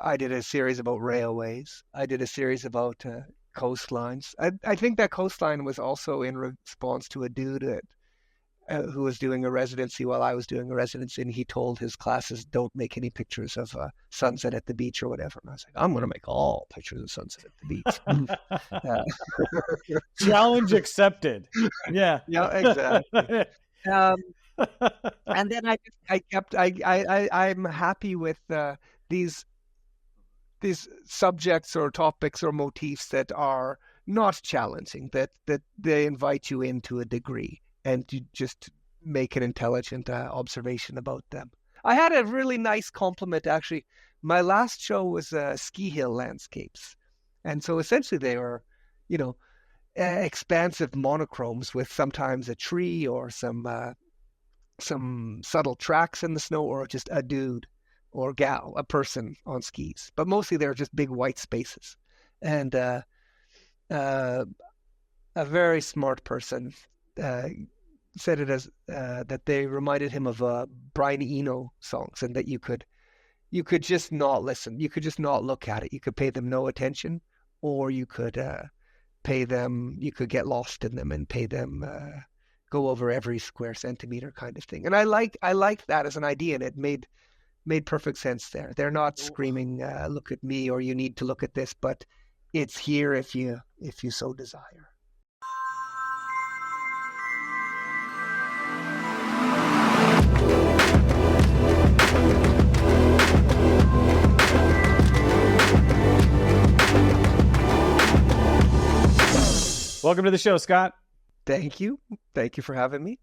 I did a series about railways. I did a series about coastlines. I think that coastline was also in response to a dude who was doing a residency while I was doing a residency, and he told his classes, don't make any pictures of sunset at the beach or whatever. And I was like, I'm going to make all pictures of sunset at the beach. Challenge accepted. Yeah. Yeah, exactly. And then I'm happy with these subjects or topics or motifs that are not challenging, that they invite you in to a degree and you just make an intelligent observation about them. I had a really nice compliment, actually. My last show was ski hill landscapes. And so essentially they were, expansive monochromes with sometimes a tree or some subtle tracks in the snow, or just a dude or gal, a person on skis. But mostly they're just big white spaces. And a very smart person said it as that they reminded him of Brian Eno songs, and that you could just not listen. You could just not look at it. You could pay them no attention, or you could you could get lost in them and pay them go over every square centimeter kind of thing. And I liked that as an idea, and it made perfect sense there. They're not screaming, look at me, or you need to look at this, but it's here if you so desire. Welcome to the show, Scott. Thank you. Thank you for having me.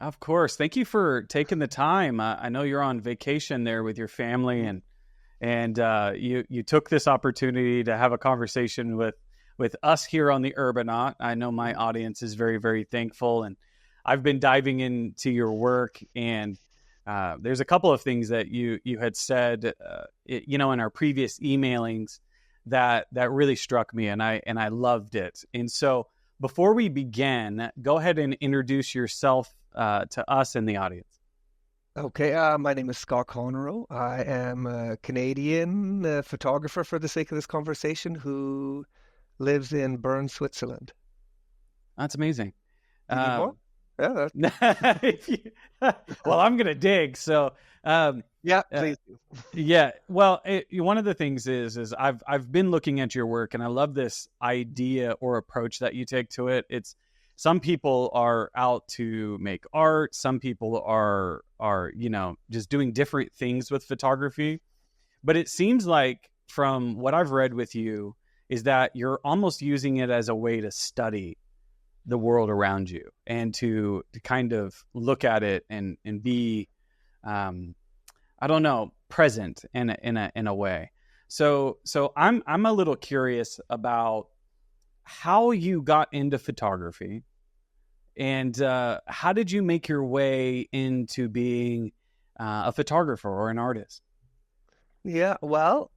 Of course. Thank you for taking the time. I know you're on vacation there with your family, and you took this opportunity to have a conversation with us here on the Urbanaut. I know my audience is very, very thankful, and I've been diving into your work, and there's a couple of things that you had said, in our previous emailings that really struck me, and I loved it. And so before we begin, go ahead and introduce yourself to us and the audience. Okay, my name is Scott Conarroe. I am a Canadian photographer, for the sake of this conversation, who lives in Bern, Switzerland. That's amazing. Yeah. Well, I'm going to dig. So, yeah, please do. Yeah. Well, one of the things is I've been looking at your work, and I love this idea or approach that you take to it. It's some people are out to make art. Some people are just doing different things with photography. But it seems like, from what I've read with you, is that you're almost using it as a way to study the world around you, and to kind of look at it and be, present in a way. So I'm a little curious about how you got into photography, and how did you make your way into being a photographer or an artist? Yeah, well,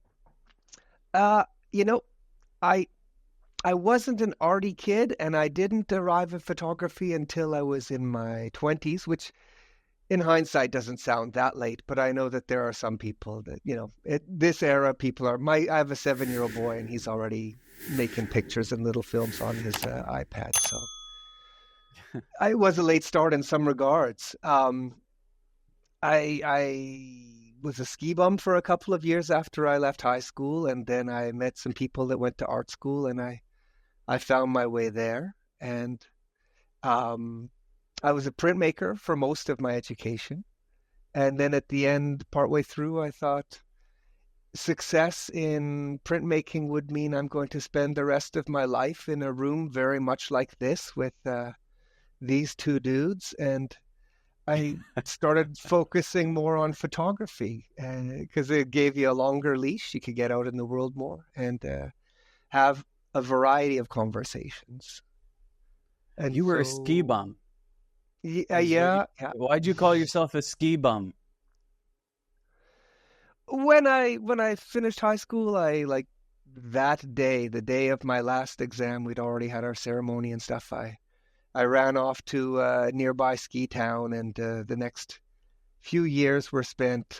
I wasn't an arty kid, and I didn't arrive at photography until I was in my 20s, which in hindsight doesn't sound that late, but I know that there are some people that, this era, people are, I have a 7-year-old boy, and he's already making pictures and little films on his iPad. So I was a late start in some regards. I was a ski bum for a couple of years after I left high school, and then I met some people that went to art school, and I found my way there. And I was a printmaker for most of my education. And then at the end, partway through, I thought success in printmaking would mean I'm going to spend the rest of my life in a room very much like this with these two dudes. And I started focusing more on photography, because it gave you a longer leash. You could get out in the world more and have a variety of conversations. And you were a ski bum. Yeah. Why'd you call yourself a ski bum? When I finished high school, I that day, the day of my last exam, we'd already had our ceremony and stuff. I ran off to a nearby ski town, and the next few years were spent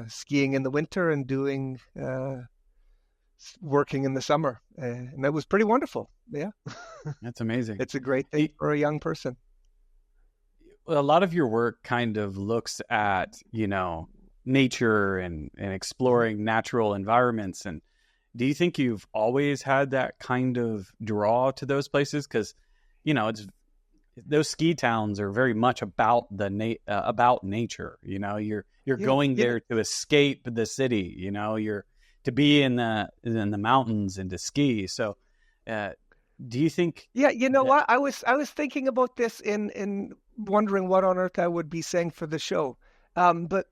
skiing in the winter and doing working in the summer, and that was pretty wonderful. Yeah, That's amazing. it's a great thing for a young person. A lot of your work kind of looks at, nature and exploring natural environments. And do you think you've always had that kind of draw to those places? Because, it's those ski towns are very much about about nature. You're going there to escape the city. You're to be in the mountains and to ski. So, do you think? Yeah, what? I was thinking about this in wondering what on earth I would be saying for the show. But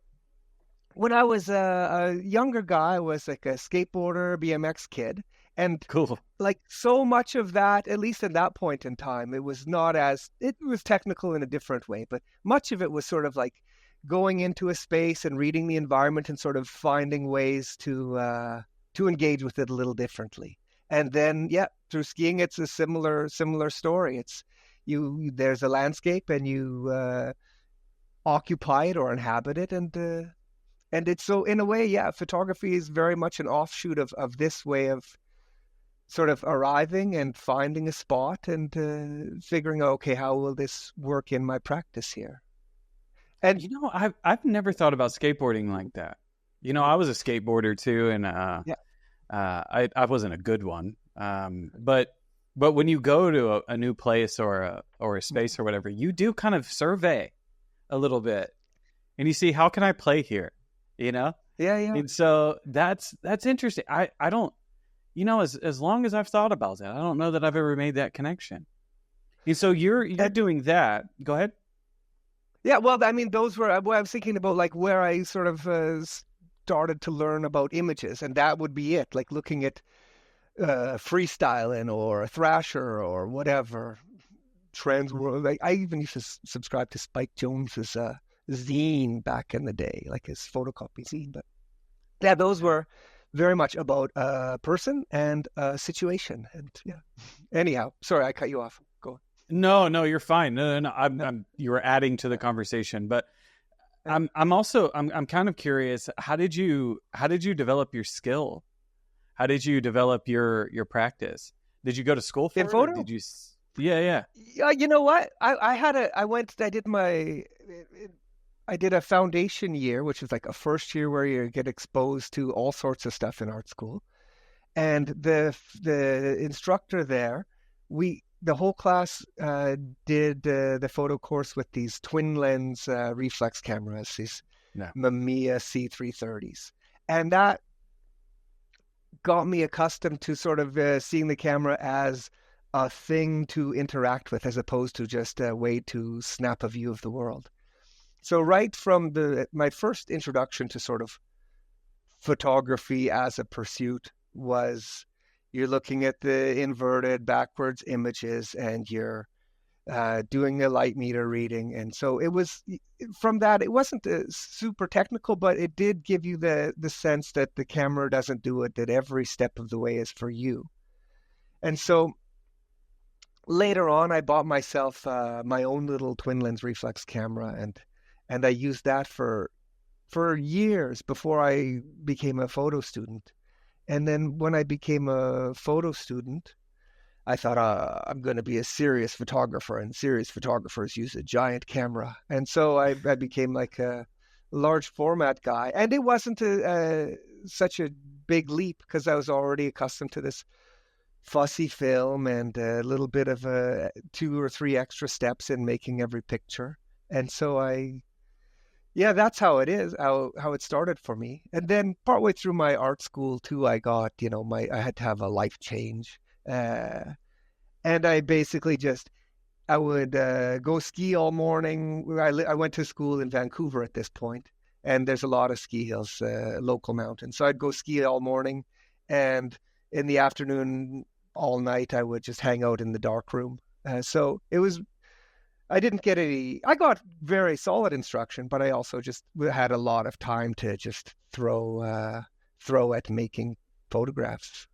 when I was a younger guy, I was like a skateboarder, BMX kid, and Cool. like so much of that, at least at that point in time, it was technical in a different way, but much of it was sort of like going into a space and reading the environment and sort of finding ways to engage with it a little differently. And then, through skiing, it's a similar story. It's there's a landscape and you occupy it or inhabit it, and it's so in a way, photography is very much an offshoot of this way of sort of arriving and finding a spot and figuring out, okay, how will this work in my practice here? And I've never thought about skateboarding like that. I was a skateboarder too, and I wasn't a good one. But when you go to a new place or a space or whatever, you do kind of survey a little bit, and you see, how can I play here? Yeah. And so that's interesting. I don't, as long as I've thought about that, I don't know that I've ever made that connection. And so you're doing that. Go ahead. Yeah, well, I mean, those were what I was thinking about, like where I sort of started to learn about images, and that would be it, like looking at freestyling or Thrasher or whatever, trends were. Like, I even used to subscribe to Spike Jonze's zine back in the day, like his photocopy zine. But yeah, those were very much about a person and a situation. And anyhow, sorry, I cut you off. Go. No, you're fine. No. You were adding to the conversation, but I'm kind of curious. How did you develop your skill? How did you develop your practice? Did you go to school for in it? photo? Or did you? Yeah. You know what? I did a foundation year, which is like a first year where you get exposed to all sorts of stuff in art school. And the instructor there, the whole class did the photo course with these twin lens reflex cameras, these Mamiya C330s. And that got me accustomed to sort of seeing the camera as a thing to interact with, as opposed to just a way to snap a view of the world. So right from my first introduction to sort of photography as a pursuit was, you're looking at the inverted backwards images and you're doing a light meter reading. And so it was from that, it wasn't super technical, but it did give you the sense that the camera doesn't do it, that every step of the way is for you. And so later on, I bought myself my own little twin lens reflex camera, and I used that for years before I became a photo student. And then when I became a photo student, I thought, I'm going to be a serious photographer, and serious photographers use a giant camera. And so I became like a large format guy. And it wasn't such a big leap because I was already accustomed to this fussy film and a little bit of 2 or 3 extra steps in making every picture. And so that's how it is, how it started for me. And then partway through my art school too, I got, I had to have a life change. And I basically I would go ski all morning. I went to school in Vancouver at this point, and there's a lot of ski hills, local mountains. So I'd go ski all morning, and in the afternoon, all night, I would just hang out in the dark room. So it was, I got very solid instruction, but I also just had a lot of time to just throw at making photographs.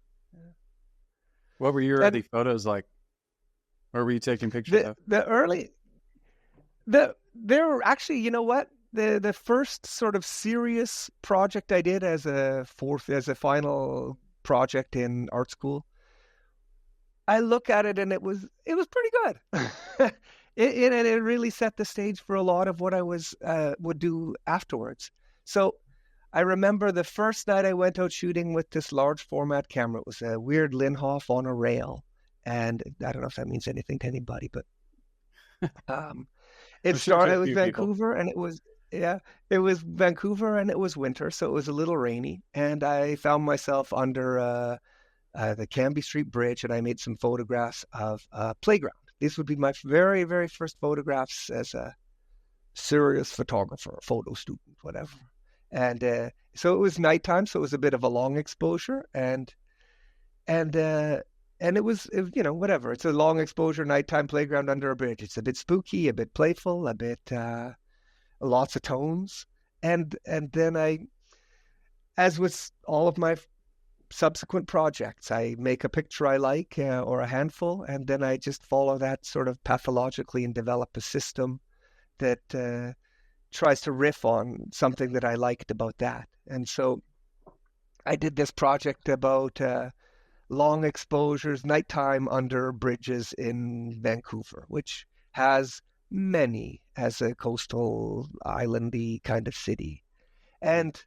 What were your early photos like? What were you taking pictures of? There were actually, you know what? the first sort of serious project I did as a final project in art school, I look at it and it was pretty good. It really set the stage for a lot of what I would do afterwards. So I remember the first night I went out shooting with this large format camera. It was a weird Linhof on a rail, and I don't know if that means anything to anybody, but it started with Vancouver, and it was Vancouver, and it was winter, so it was a little rainy, and I found myself under the Canby Street Bridge, and I made some photographs of a playground. These would be my very, very first photographs as a serious photographer, photo student, whatever. And so it was nighttime, so it was a bit of a long exposure, and it was, whatever. It's a long exposure, nighttime playground under a bridge. It's a bit spooky, a bit playful, a bit lots of tones, and then as with all of my subsequent projects, I make a picture I like or a handful, and then I just follow that sort of pathologically and develop a system that tries to riff on something that I liked about that. And so I did this project about long exposures, nighttime under bridges in Vancouver, which has many as a coastal islandy kind of city. And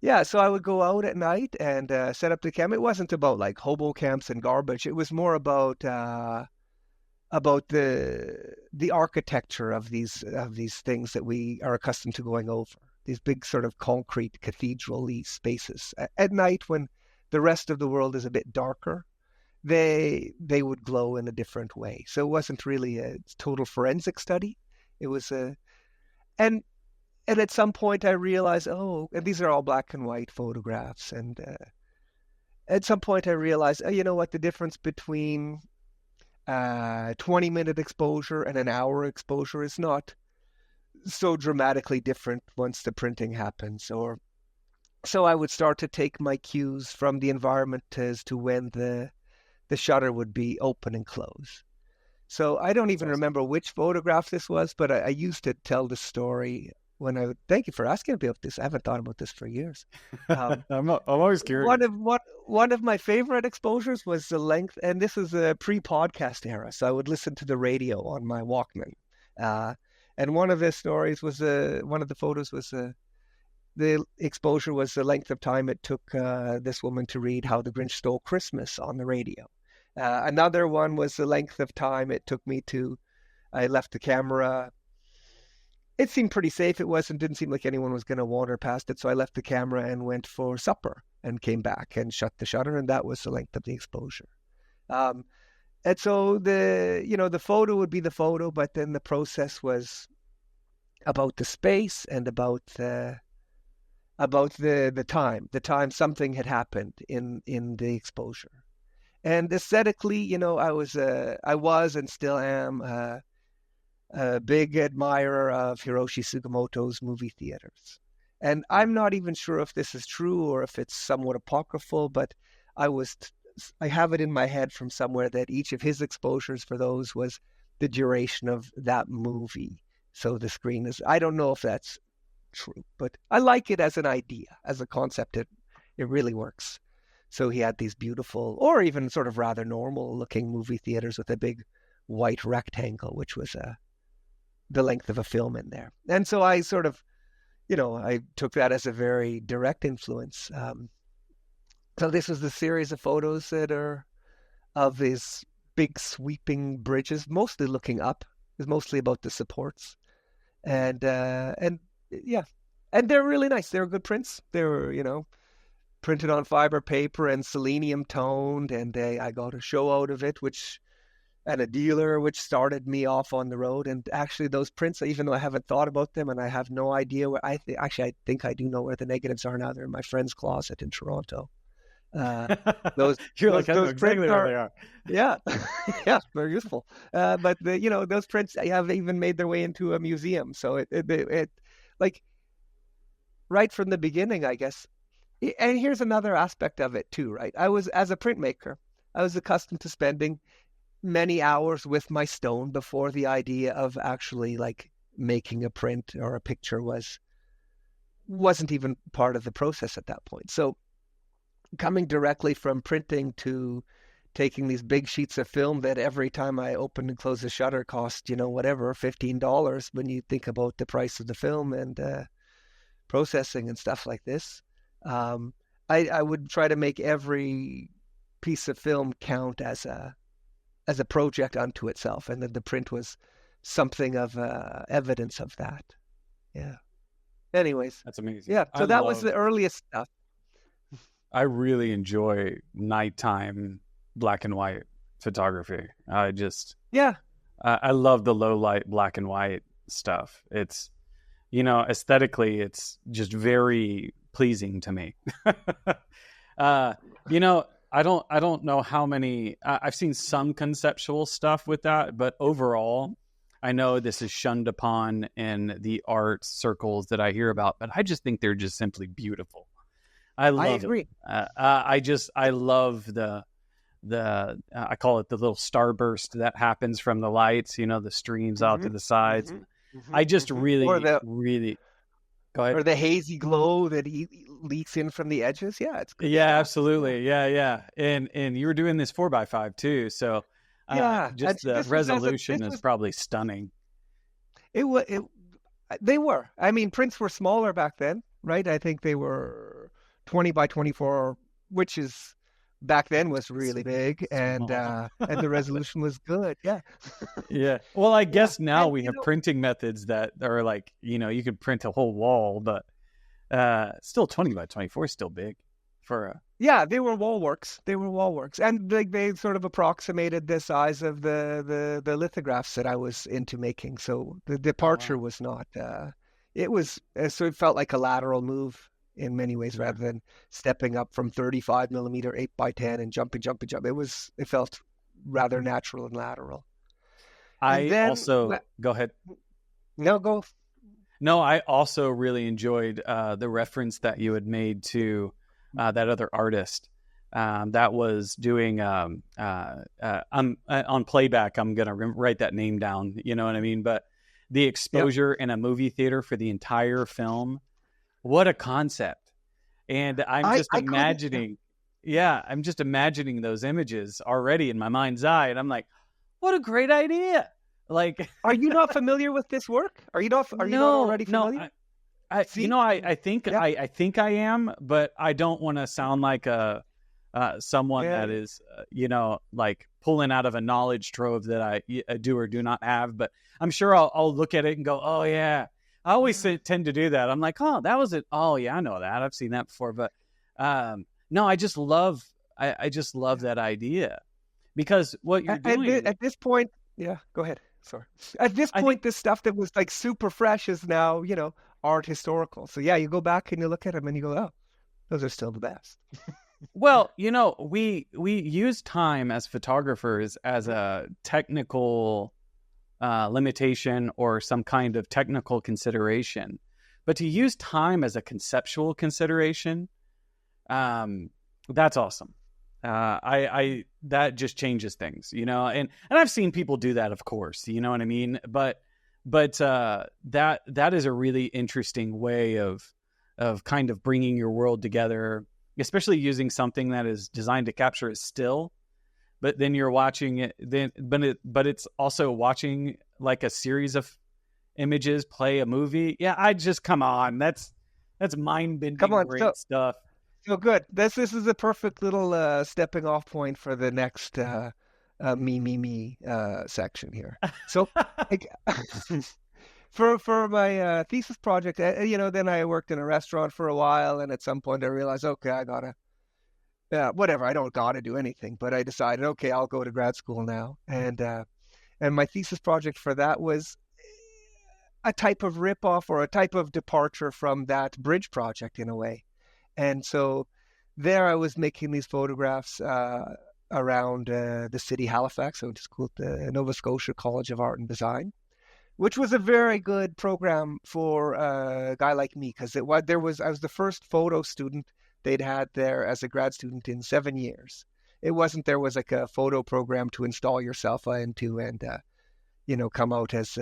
yeah, so I would go out at night and set up the camp. It wasn't about like hobo camps and garbage. It was more about the architecture of these things that we are accustomed to going over. These big sort of concrete cathedral-y spaces. At night, when the rest of the world is a bit darker, they would glow in a different way. So it wasn't really a total forensic study. It was and at some point I realized, and these are all black and white photographs. And at some point I realized, you know what, the difference between 20-minute exposure and an hour exposure is not so dramatically different once the printing happens. So I would start to take my cues from the environment as to when the shutter would be open and close. So I don't even remember which photograph this was, but I used to tell the story when thank you for asking about this. I haven't thought about this for years. I'm always curious. One of my favorite exposures was the length, and this is a pre-podcast era, so I would listen to the radio on my Walkman. And one of the stories was one of the photos was the exposure was the length of time it took this woman to read How the Grinch Stole Christmas on the radio. Another one was the length of time it took me I left the camera. It seemed pretty safe. Didn't seem like anyone was going to wander past it. So I left the camera and went for supper and came back and shut the shutter. And that was the length of the exposure. And so the photo would be the photo, but then the process was about the space and about the time something had happened in the exposure. And aesthetically, I was and still am a big admirer of Hiroshi Sugimoto's movie theaters. And I'm not even sure if this is true or if it's somewhat apocryphal, but I have it in my head from somewhere that each of his exposures for those was the duration of that movie. So the screen I don't know if that's true, but I like it as an idea, as a concept. It really works. So he had these beautiful, or even sort of rather normal looking movie theaters with a big white rectangle, which was the length of a film in there. And so I sort of, I took that as a very direct influence. So this was the series of photos that are of these big sweeping bridges, mostly looking up. It's mostly about the supports. And yeah, and they're really nice. They're good prints. They were, printed on fiber paper and selenium toned, and I got a show out of it, and a dealer, which started me off on the road. And actually those prints, even though I haven't thought about them and I have no idea where, I think I do know where the negatives are now. They're in my friend's closet in Toronto. Those exactly where they are. Yeah, yeah, they're useful. But those prints have even made their way into a museum. So it like right from the beginning, I guess. And here's another aspect of it too, right? As a printmaker, I was accustomed to spending many hours with my stone before the idea of actually like making a print or a picture wasn't even part of the process at that point. So coming directly from printing to taking these big sheets of film that every time I open and close the shutter cost, whatever, $15 when you think about the price of the film and processing and stuff like this. I would try to make every piece of film count as a project unto itself, and then the print was something of evidence of that. Yeah. Anyways, That's amazing. Yeah, so that was the earliest stuff. I really enjoy nighttime black and white photography. I love the low light black and white stuff. It's, aesthetically, it's just very pleasing to me. I don't know how many, I've seen some conceptual stuff with that, but overall, I know this is shunned upon in the art circles that I hear about, but I just think they're just simply beautiful. I agree. I love the I call it the little starburst that happens from the lights, the streams out to the sides. I just really go ahead. Or the hazy glow that leaks in from the edges. Yeah, it's good. Yeah, absolutely. Yeah. And you were doing this 4x5 too, so the resolution is probably stunning. They were. I mean, prints were smaller back then, right? I think they were 20 by 24, which is back then was really big, and the resolution was good. Yeah. Yeah. Well, I guess now we have printing methods that are like, you could print a whole wall, but still 20 by 24 is still big for a. Yeah, they were wall works. And they sort of approximated the size of the lithographs that I was into making. So the departure was not. So it felt like a lateral move in many ways, rather than stepping up from 35 millimeter 8x10 and jumping. It felt rather natural and lateral. Go ahead. No, go. No, I also really enjoyed the reference that you had made to that other artist that was doing on playback. I'm going to write that name down. You know what I mean? But the exposure in a movie theater for the entire film. What a concept. And I'm just imagining those images already in my mind's eye. And I'm like, what a great idea. Like, are you not familiar with this work? Are you not already familiar? I think I am, but I don't want to sound like someone that is, like pulling out of a knowledge trove that I do or do not have. But I'm sure I'll look at it and go, oh yeah. I always tend to do that. I'm like, oh, that was it. Oh yeah, I know that. I've seen that before. But no, I just love that idea, because what you're doing at this point. Yeah, go ahead. Sorry. At this point, this stuff that was like super fresh is now, art historical. So yeah, you go back and you look at them and you go, oh, those are still the best. Well, we use time as photographers as a technical limitation or some kind of technical consideration, but to use time as a conceptual consideration, that's awesome. That just changes things, and I've seen people do that, of course, you know what I mean? But that is a really interesting way of kind of bringing your world together, especially using something that is designed to capture a still, but then you're watching it, but it's also watching like a series of images play a movie. Yeah, come on, that's mind-bending, great stuff. So good. This is a perfect little stepping off point for the next me section here. So for my thesis project, then I worked in a restaurant for a while, and at some point I realized, okay, I gotta whatever. I don't gotta do anything, but I decided, okay, I'll go to grad school now, and my thesis project for that was a type of ripoff or a type of departure from that bridge project in a way. And so there I was making these photographs around the city Halifax. I went to school at the Nova Scotia College of Art and Design, which was a very good program for a guy like me, because I was the first photo student they'd had there as a grad student in 7 years. There was like a photo program to install yourself into and come out as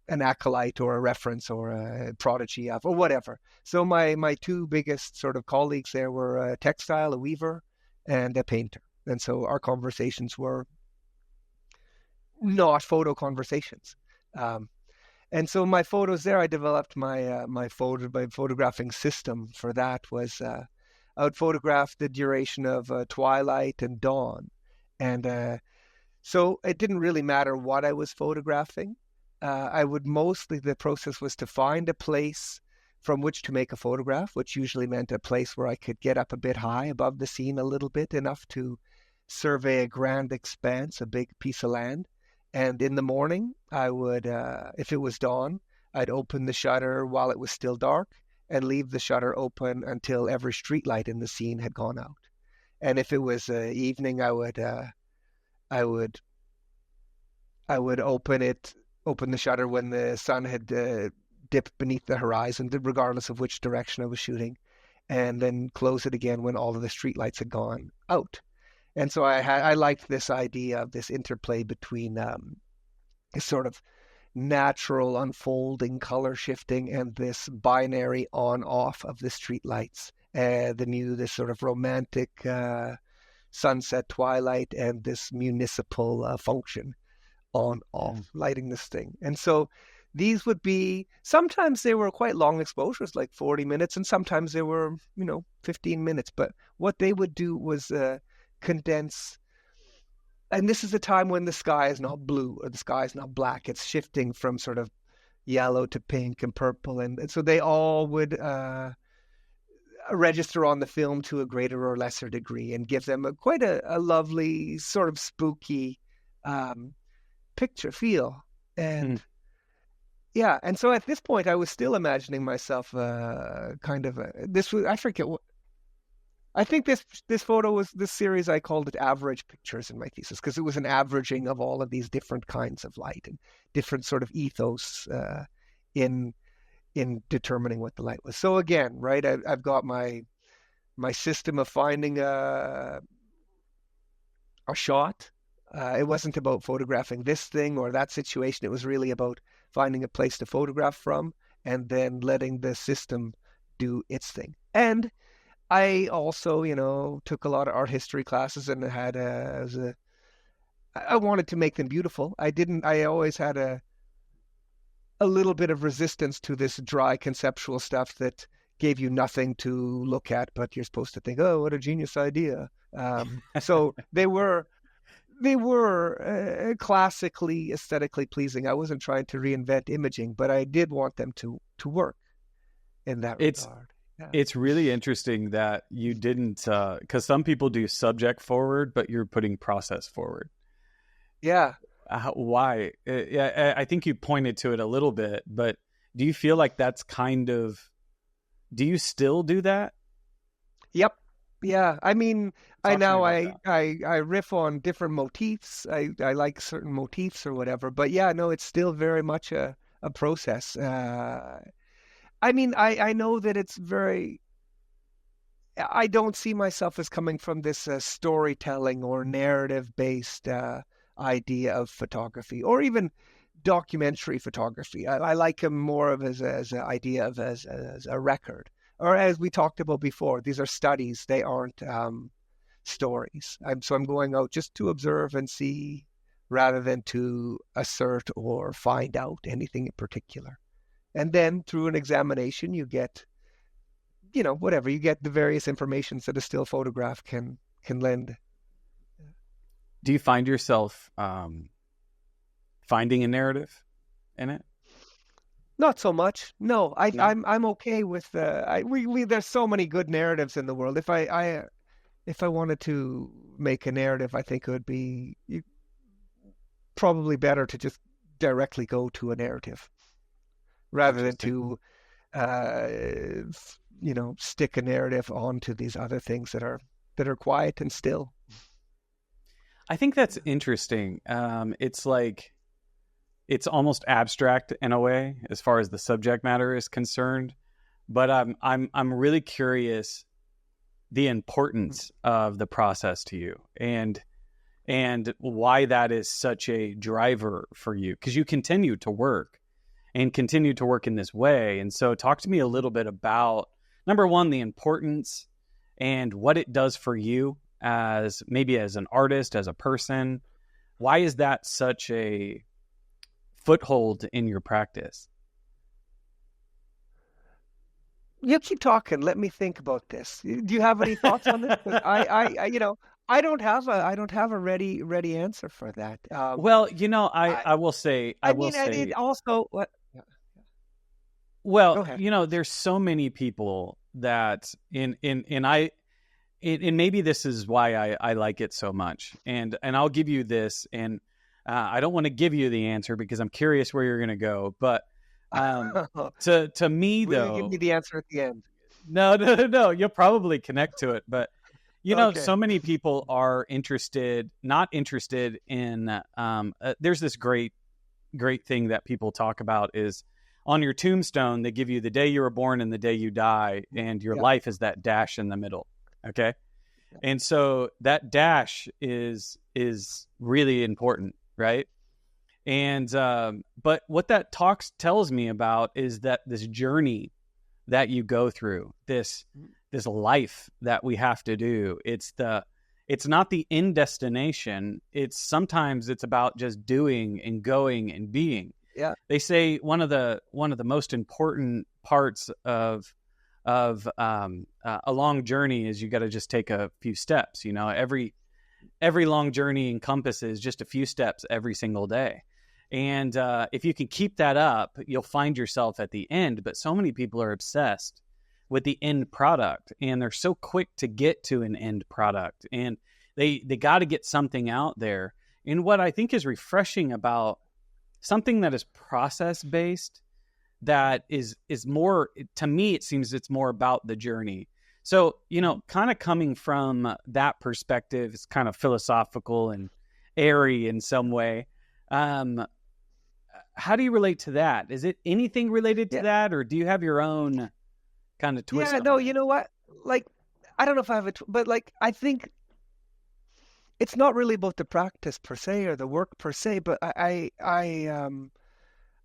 an acolyte or a reference or a prodigy of, or whatever. So my two biggest sort of colleagues there were a textile, a weaver, and a painter. And so our conversations were not photo conversations. And so my photos there, I developed my photographing system for that was I would photograph the duration of twilight and dawn. And so it didn't really matter what I was photographing. The process was to find a place from which to make a photograph, which usually meant a place where I could get up a bit high above the scene a little bit, enough to survey a grand expanse, a big piece of land. And in the morning, I would, if it was dawn, I'd open the shutter while it was still dark and leave the shutter open until every street light in the scene had gone out. And if it was evening, I would open the shutter when the sun had dipped beneath the horizon, regardless of which direction I was shooting, and then close it again when all of the streetlights had gone out. And so I liked this idea of this interplay between this sort of natural unfolding color shifting and this binary on-off of the streetlights. This sort of romantic sunset twilight and this municipal function on-off, lighting this thing. And so these would be, sometimes they were quite long exposures, like 40 minutes, and sometimes they were, 15 minutes. But what they would do was condense. And this is a time when the sky is not blue or the sky is not black. It's shifting from sort of yellow to pink and purple. And so they all would register on the film to a greater or lesser degree and give them quite a lovely sort of spooky picture feel. And yeah, and so at this point I was still imagining myself I think this photo was, this series, I called it Average Pictures in my thesis, because it was an averaging of all of these different kinds of light and different sort of ethos in determining what the light was. So again, right, I've got my system of finding a shot. It wasn't about photographing this thing or that situation. It was really about finding a place to photograph from and then letting the system do its thing. And I also, took a lot of art history classes and I wanted to make them beautiful. I always had a little bit of resistance to this dry conceptual stuff that gave you nothing to look at, but you're supposed to think, oh, what a genius idea. So they were classically, aesthetically pleasing. I wasn't trying to reinvent imaging, but I did want them to work in that regard. Yeah. It's really interesting that you didn't, because some people do subject forward, but you're putting process forward. Yeah. Why? Yeah, I think you pointed to it a little bit, but do you feel like that's do you still do that? Yep. Yeah. I mean, I riff on different motifs. I like certain motifs or whatever, but yeah, no, it's still very much a process. I mean, I know that it's I don't see myself as coming from this storytelling or narrative-based idea of photography, or even documentary photography. I like them more of as an idea of as a record, or as we talked about before. These are studies; they aren't stories. I'm going out just to observe and see, rather than to assert or find out anything in particular. And then through an examination, you get, whatever, you get the various informations that a still photograph can lend. Do you find yourself finding a narrative in it? Not so much. No, I'm okay with there's so many good narratives in the world. If I wanted to make a narrative, I think it would be probably better to just directly go to a narrative, rather than to, stick a narrative onto these other things that are quiet and still. I think that's interesting. It's like, it's almost abstract in a way as far as the subject matter is concerned, but I'm really curious the importance of the process to you and why that is such a driver for you, because you continue to work and continue to work in this way. And so talk to me a little bit about, number one, the importance and what it does for you as maybe as an artist, as a person. Why is that such a foothold in your practice? You keep talking. Let me think about this. Do you have any thoughts on this? 'Cause I don't have a ready answer for that. Well, I will say, it also what? Yeah. Go well, ahead. there's so many people that and maybe this is why I like it so much. And I'll give you this, and I don't want to give you the answer because I'm curious where you're going to go. But to me, Will you give though, me the answer at the end? no, you'll probably connect to it. But Okay. so many people are not interested in. There's this great thing that people talk about is on your tombstone. They give you the day you were born and the day you die, and your Yeah. life is that dash in the middle. Okay. And so that dash is really important, right? And but what that tells me about is that this journey that you go through, this life that we have to do, it's not the end destination. Sometimes it's about just doing and going and being. Yeah. They say one of the most important parts of a long journey is you got to just take a few steps. Every long journey encompasses just a few steps every single day. And if you can keep that up, you'll find yourself at the end. But so many people are obsessed with the end product, and they're so quick to get to an end product, and they got to get something out there. And what I think is refreshing about something that is process based, that is more, to me, it seems it's more about the journey. So, kind of coming from that perspective, it's kind of philosophical and airy in some way. How do you relate to that? Is it anything related to that, or do you have your own kind of twist? Yeah, no, you know what? Like, I don't know if I have but like, I think it's not really about the practice per se or the work per se, but I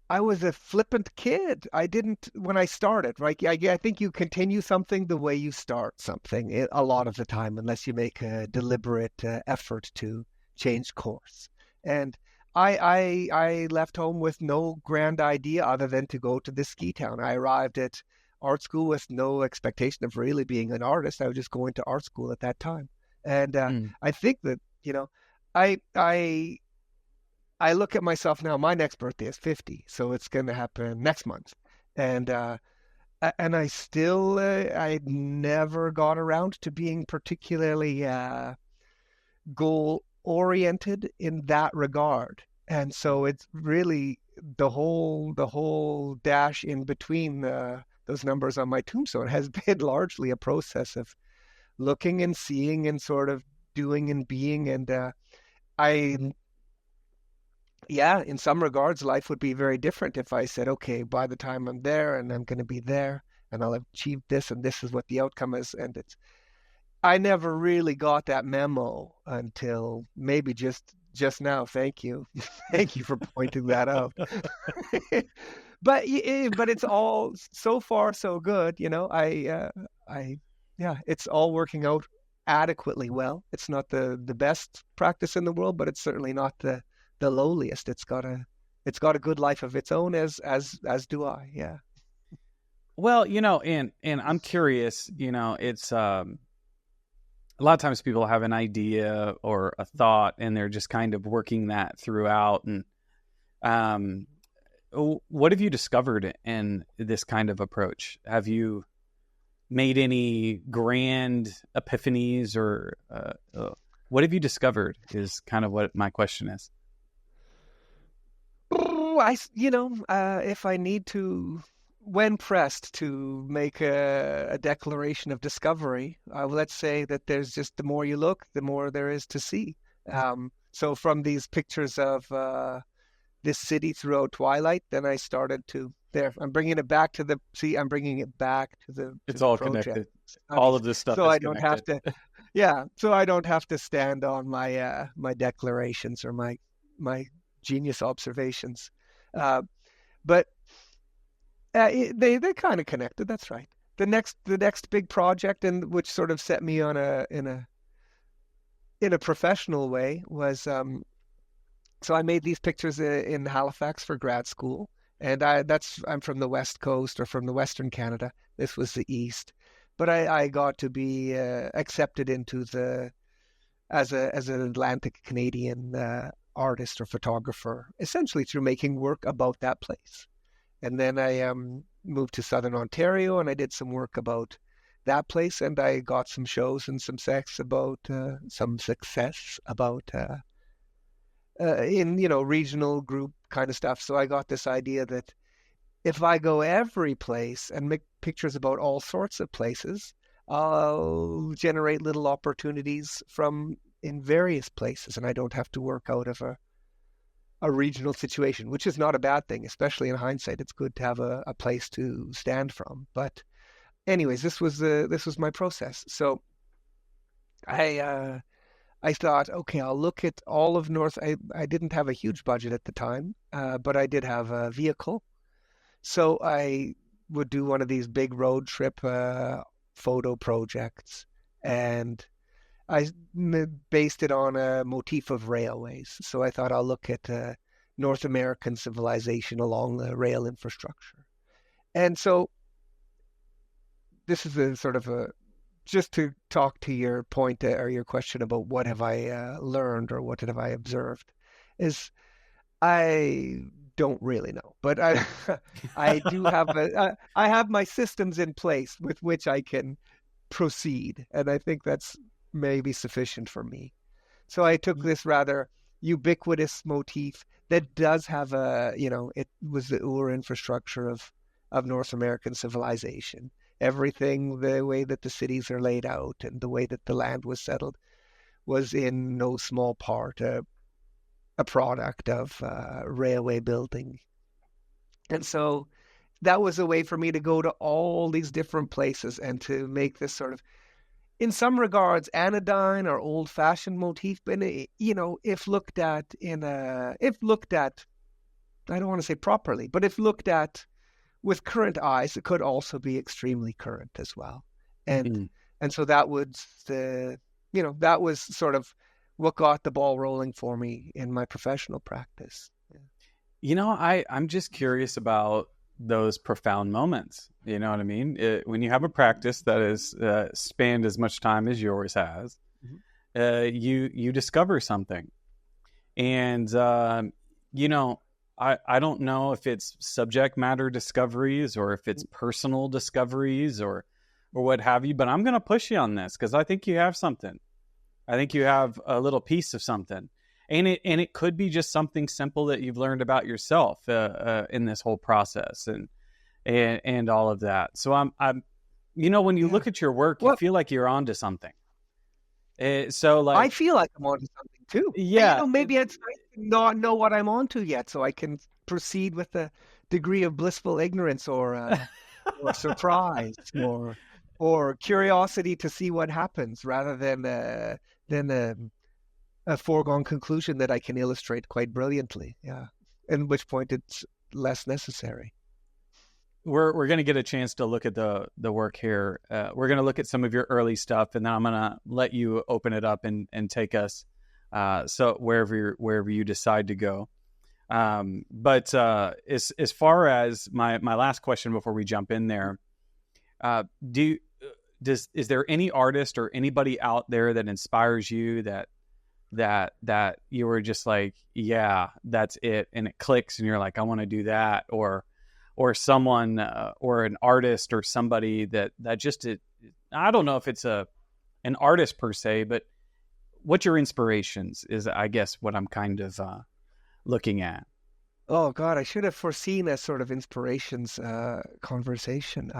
was a flippant kid. I didn't when I started, right? I think you continue something the way you start something a lot of the time, unless you make a deliberate effort to change course. And I left home with no grand idea other than to go to the ski town. I arrived at art school with no expectation of really being an artist. I was just going to art school at that time. And I think that, I look at myself now. My next birthday is 50, so it's going to happen next month. And I still I never got around to being particularly goal oriented in that regard. And so it's really the whole dash in between those numbers on my tombstone has been largely a process of looking and seeing and sort of doing and being. And in some regards, life would be very different if I said, okay, by the time I'm there and I'm going to be there and I'll have achieved this and this is what the outcome is. And I never really got that memo until maybe just now. Thank you. Thank you for pointing that out. But it's all so far so good. It's all working out adequately well. It's not the best practice in the world, but it's certainly not the lowliest. It's got a good life of its own, as do I. Yeah. Well, and I'm curious, it's a lot of times people have an idea or a thought and they're just kind of working that throughout. And what have you discovered in this kind of approach? Have you made any grand epiphanies, or what have you discovered is kind of what my question is. If I need to, when pressed to make a declaration of discovery, let's say that there's just the more you look, the more there is to see. So from these pictures of this city throughout Twilight, then I started to I'm bringing it back to the It's all project. Connected. All of this stuff. So is I don't connected. have to. Yeah. So I don't have to stand on my my declarations or my genius observations. But They're kind of connected. That's right. The next big project, and which sort of set me on in a professional way, was so I made these pictures in Halifax for grad school, and I'm from the West Coast, or from the Western Canada. This was the East, but I got to be accepted into as an Atlantic Canadian artist or photographer, essentially through making work about that place. And then I moved to Southern Ontario, and I did some work about that place, and I got some shows and some success about in regional group kind of stuff. So I got this idea that if I go every place and make pictures about all sorts of places, I'll generate little opportunities from in various places, and I don't have to work out of a regional situation, which is not a bad thing, especially in hindsight. It's good to have a place to stand from. But anyways, this was my process. So I thought, okay, I'll look at all of North. I didn't have a huge budget at the time, but I did have a vehicle. So I would do one of these big road trip photo projects, and I based it on a motif of railways. So I thought I'll look at North American civilization along the rail infrastructure. And so this is a sort of just to talk to your point or your question about what have I learned or what have I observed, is I don't really know, but I do have I have my systems in place with which I can proceed, and I think that's maybe sufficient for me. So I took this rather ubiquitous motif that does have it was the infrastructure of North American civilization. Everything, the way that the cities are laid out and the way that the land was settled, was in no small part a product of railway building. And so that was a way for me to go to all these different places and to make this sort of, in some regards, anodyne or old-fashioned motif. But if looked at, I don't want to say properly, but if looked at with current eyes, it could also be extremely current as well. And so that was that was sort of what got the ball rolling for me in my professional practice. Yeah. I'm just curious about those profound moments. You know what I mean? When you have a practice that is spanned as much time as yours has, you discover something. And, I don't know if it's subject matter discoveries or if it's personal discoveries or what have you, but I'm going to push you on this because I think you have something. I think you have a little piece of something, and it could be just something simple that you've learned about yourself in this whole process and all of that. So I'm when you look at your work, you feel like you're onto something. So like, I feel like I'm onto something too. Yeah. And, maybe it's nice to not know what I'm onto yet, so I can proceed with a degree of blissful ignorance or surprise or curiosity to see what happens, rather than a foregone conclusion that I can illustrate quite brilliantly. Yeah, at which point it's less necessary. We're going to get a chance to look at the work here. We're going to look at some of your early stuff, and then I'm going to let you open it up and take us so wherever you decide to go. But as far as my last question before we jump in there, is there any artist or anybody out there that inspires you that you were just like, yeah, that's it, and it clicks, and you're like, I want to do that, or someone or an artist or somebody that just I don't know if it's an artist per se, but what's your inspirations is, I guess, what I'm kind of looking at. Oh God, I should have foreseen a sort of inspirations conversation.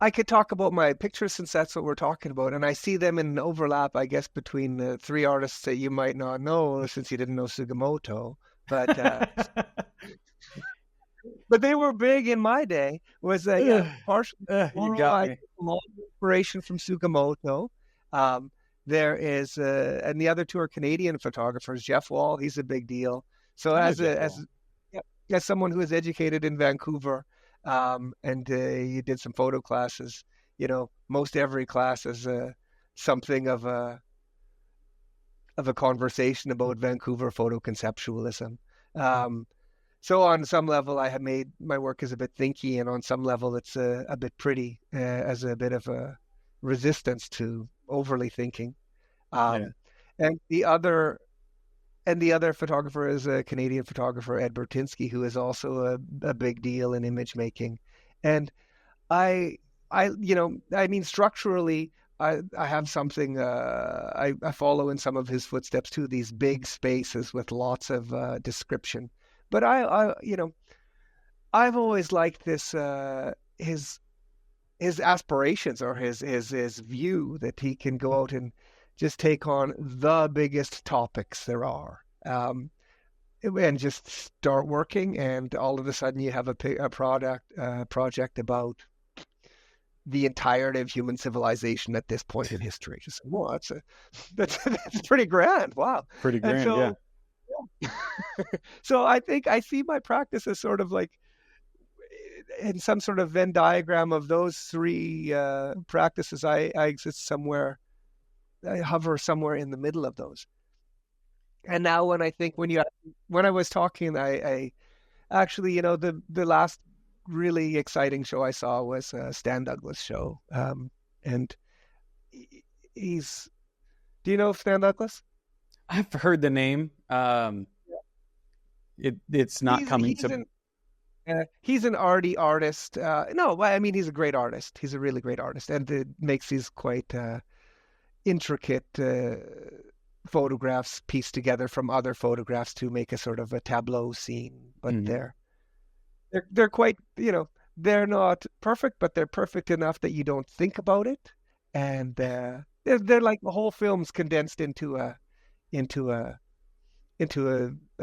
I could talk about my pictures since that's what we're talking about, and I see them in overlap, I guess, between the three artists that you might not know since you didn't know Sugimoto, but but they were big in my day. Was partially you got me. Long inspiration from Sugimoto. There is, and the other two are Canadian photographers. Jeff Wall, he's a big deal. So as someone who is educated in Vancouver, and you did some photo classes, most every class is something of a conversation about Vancouver photo conceptualism. So on some level, I have made my work is a bit thinky, and on some level, it's a bit pretty, as a bit of a resistance to overly thinking. Yeah. And the other photographer is a Canadian photographer, Ed Bertinsky, who is also a big deal in image making. And I structurally, I have something, I follow in some of his footsteps too, these big spaces with lots of description. But I've always liked this, his aspirations, or his view that he can go out and just take on the biggest topics there are, and just start working, and all of a sudden you have a project about the entirety of human civilization at this point in history. Just, well, that's pretty grand. Wow. Pretty grand, yeah. So I think I see my practice as sort of like in some sort of Venn diagram of those three practices. I exist somewhere, I hover somewhere in the middle of those. And now when I was talking, I actually, the last really exciting show I saw was Stan Douglas' show. And do you know Stan Douglas? I've heard the name. It's not coming to... He's an arty artist. No, I mean, he's a great artist. He's a really great artist, and it makes these quite intricate photographs pieced together from other photographs to make a sort of a tableau scene. But they're quite, they're not perfect, but they're perfect enough that you don't think about it, and they're like the whole film's condensed into a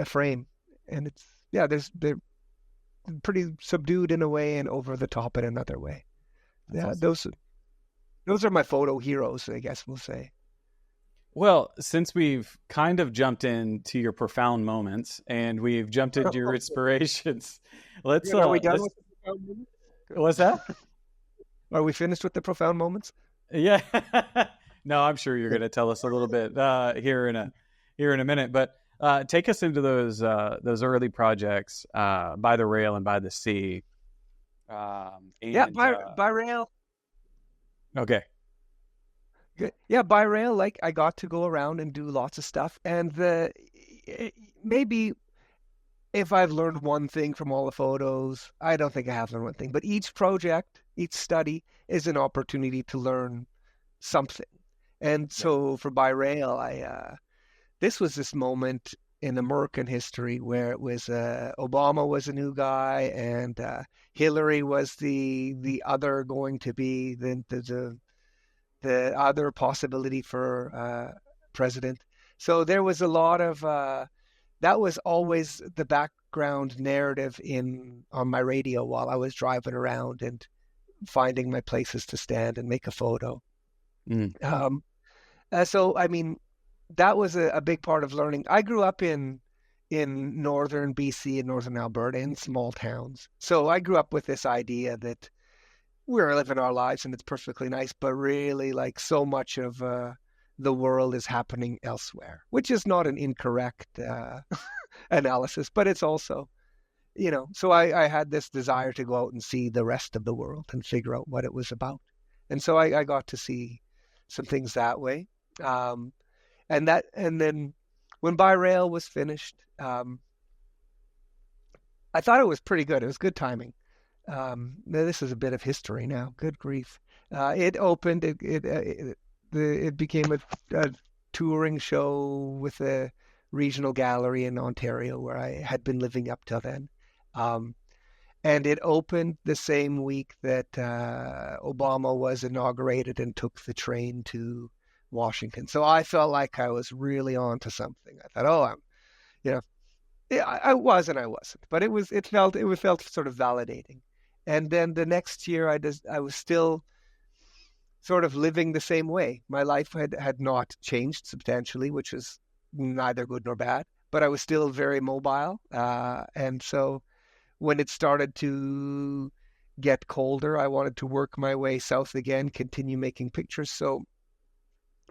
frame, and they're pretty subdued in a way and over the top in another way. That's awesome. Those are my photo heroes, I guess we'll say. Well, since we've kind of jumped into your profound moments and we've jumped into your inspirations, let's... Are we done with the profound moments? What's that? Are we finished with the profound moments? Yeah. No, I'm sure you're going to tell us a little bit here in a minute, but take us into those early projects, By the Rail and By the Sea. By rail. Okay. Good. Yeah, by rail, like I got to go around and do lots of stuff. And maybe if I've learned one thing from all the photos, I don't think I have learned one thing. But each project, each study is an opportunity to learn something. And so for by rail, this was this moment in American history where it was Obama was a new guy, and Hillary was the other going to be the other possibility for president. So there was a lot of that was always the background narrative on my radio while I was driving around and finding my places to stand and make a photo. So I mean, that was a big part of learning. I grew up in northern BC and northern Alberta in small towns. So I grew up with this idea that we're living our lives and it's perfectly nice, but really like so much of the world is happening elsewhere, which is not an incorrect analysis, but it's also, so I had this desire to go out and see the rest of the world and figure out what it was about. And so I got to see some things that way. And then when By Rail was finished, I thought it was pretty good. It was good timing. This is a bit of history now. Good grief! It opened. It became a touring show with a regional gallery in Ontario where I had been living up till then. And it opened the same week that Obama was inaugurated and took the train to Washington. So I felt like I was really on to something. I thought, I was and I wasn't, but it felt sort of validating. And then the next year I was still sort of living the same way. My life had not changed substantially, which is neither good nor bad, but I was still very mobile. And so when it started to get colder, I wanted to work my way south again, continue making pictures. So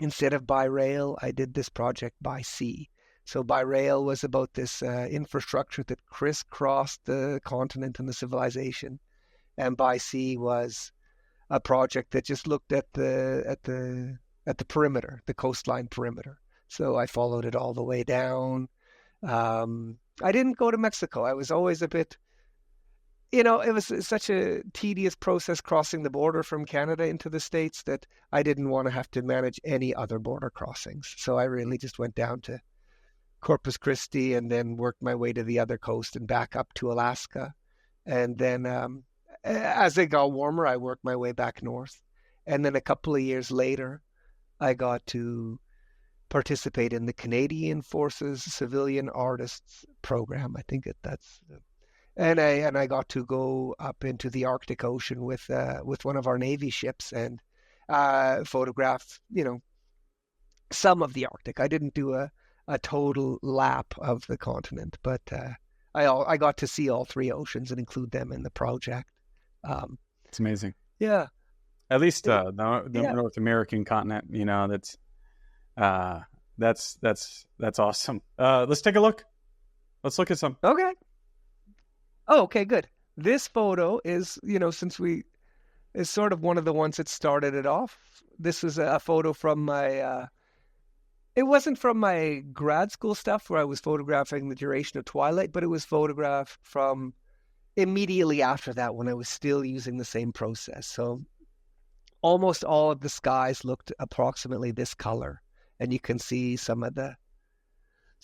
instead of by rail, I did this project by sea. So by rail was about this infrastructure that crisscrossed the continent and the civilization, and by sea was a project that just looked at the perimeter, the coastline perimeter. So I followed it all the way down. I didn't go to Mexico. I was always a bit, it was such a tedious process crossing the border from Canada into the States that I didn't want to have to manage any other border crossings. So I really just went down to Corpus Christi and then worked my way to the other coast and back up to Alaska. And then as it got warmer, I worked my way back north. And then a couple of years later, I got to participate in the Canadian Forces Civilian Artists Program. I think that's, and I got to go up into the Arctic Ocean with one of our Navy ships and photograph, some of the Arctic. I didn't do a total lap of the continent, but I got to see all three oceans and include them in the project. It's amazing. Yeah. At least the North American continent, that's awesome. Let's take a look. Let's look at some. Okay. Oh, okay, good. This photo is, is sort of one of the ones that started it off. This is a photo from my, it wasn't from my grad school stuff where I was photographing the duration of Twilight, but it was photographed from immediately after that when I was still using the same process. So almost all of the skies looked approximately this color, and you can see some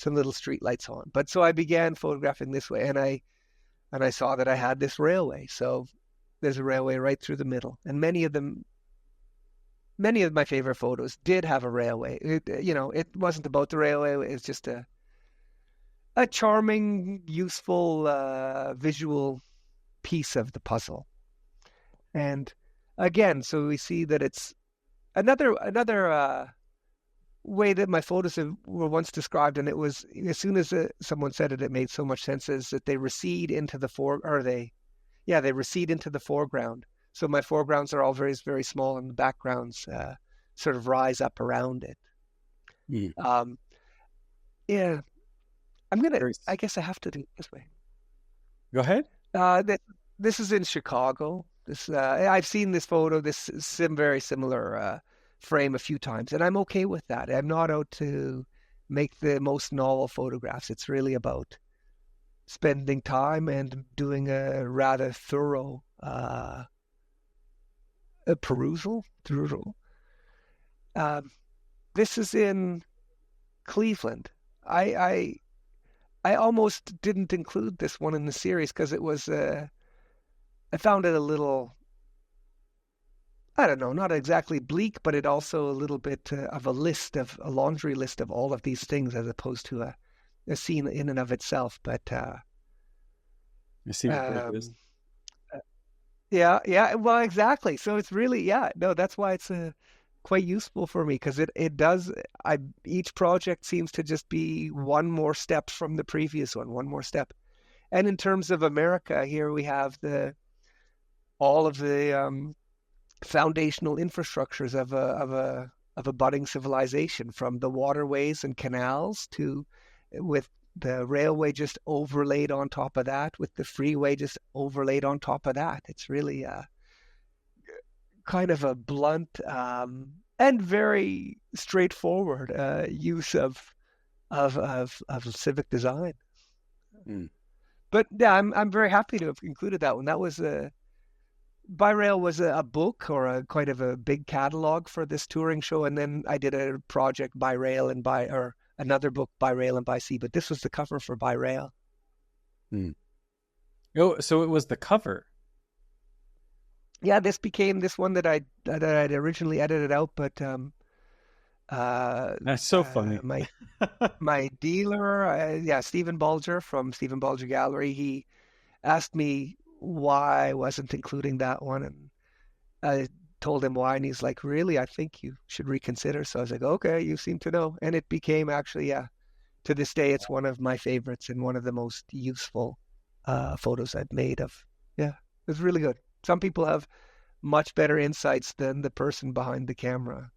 little street lights on. But so I began photographing this way, and I saw that I had this railway. So there's a railway right through the middle, and many of my favorite photos did have a railway. It wasn't about the railway. It's just a charming, useful visual piece of the puzzle. And again, so we see that it's another way that my photos were once described, and it was as soon as someone said it, it made so much sense, is that they recede into the they recede into the foreground. So my foregrounds are all very, very small, and the backgrounds sort of rise up around it. Yeah. I guess I have to do it this way. Go ahead. This is in Chicago. I've seen this photo, this very similar frame a few times, and I'm okay with that. I'm not out to make the most novel photographs. It's really about spending time and doing a rather thorough perusal. This is in Cleveland. I almost didn't include this one in the series because it was I found it a little, I don't know, not exactly bleak, but it also a little bit of a laundry list of all of these things as opposed to a scene in and of itself. But I see what it is. Yeah, well, exactly. So it's really, that's why it's quite useful for me, because it does, each project seems to just be one more step from the previous one more step. And in terms of America, here we have all of the foundational infrastructures of a budding civilization, from the waterways and canals with the railway just overlaid on top of that, with the freeway just overlaid on top of that. It's really kind of a blunt and very straightforward use of civic design. But yeah, I'm very happy to have included that one. That was By Rail was a book, or a quite of a big catalog for this touring show, and then I did a project By Rail or another book By Rail and By Sea. But this was the cover for By Rail. Oh, so it was the cover. Yeah, this became this one that I'd originally edited out, but that's so funny. My dealer, Stephen Bulger from Stephen Bulger Gallery, he asked me why I wasn't including that one, and I told him why, and he's like, "Really? I think you should reconsider." So I was like, "Okay, you seem to know," and it became actually, to this day, it's one of my favorites and one of the most useful photos I've made of. Yeah, it was really good. Some people have much better insights than the person behind the camera.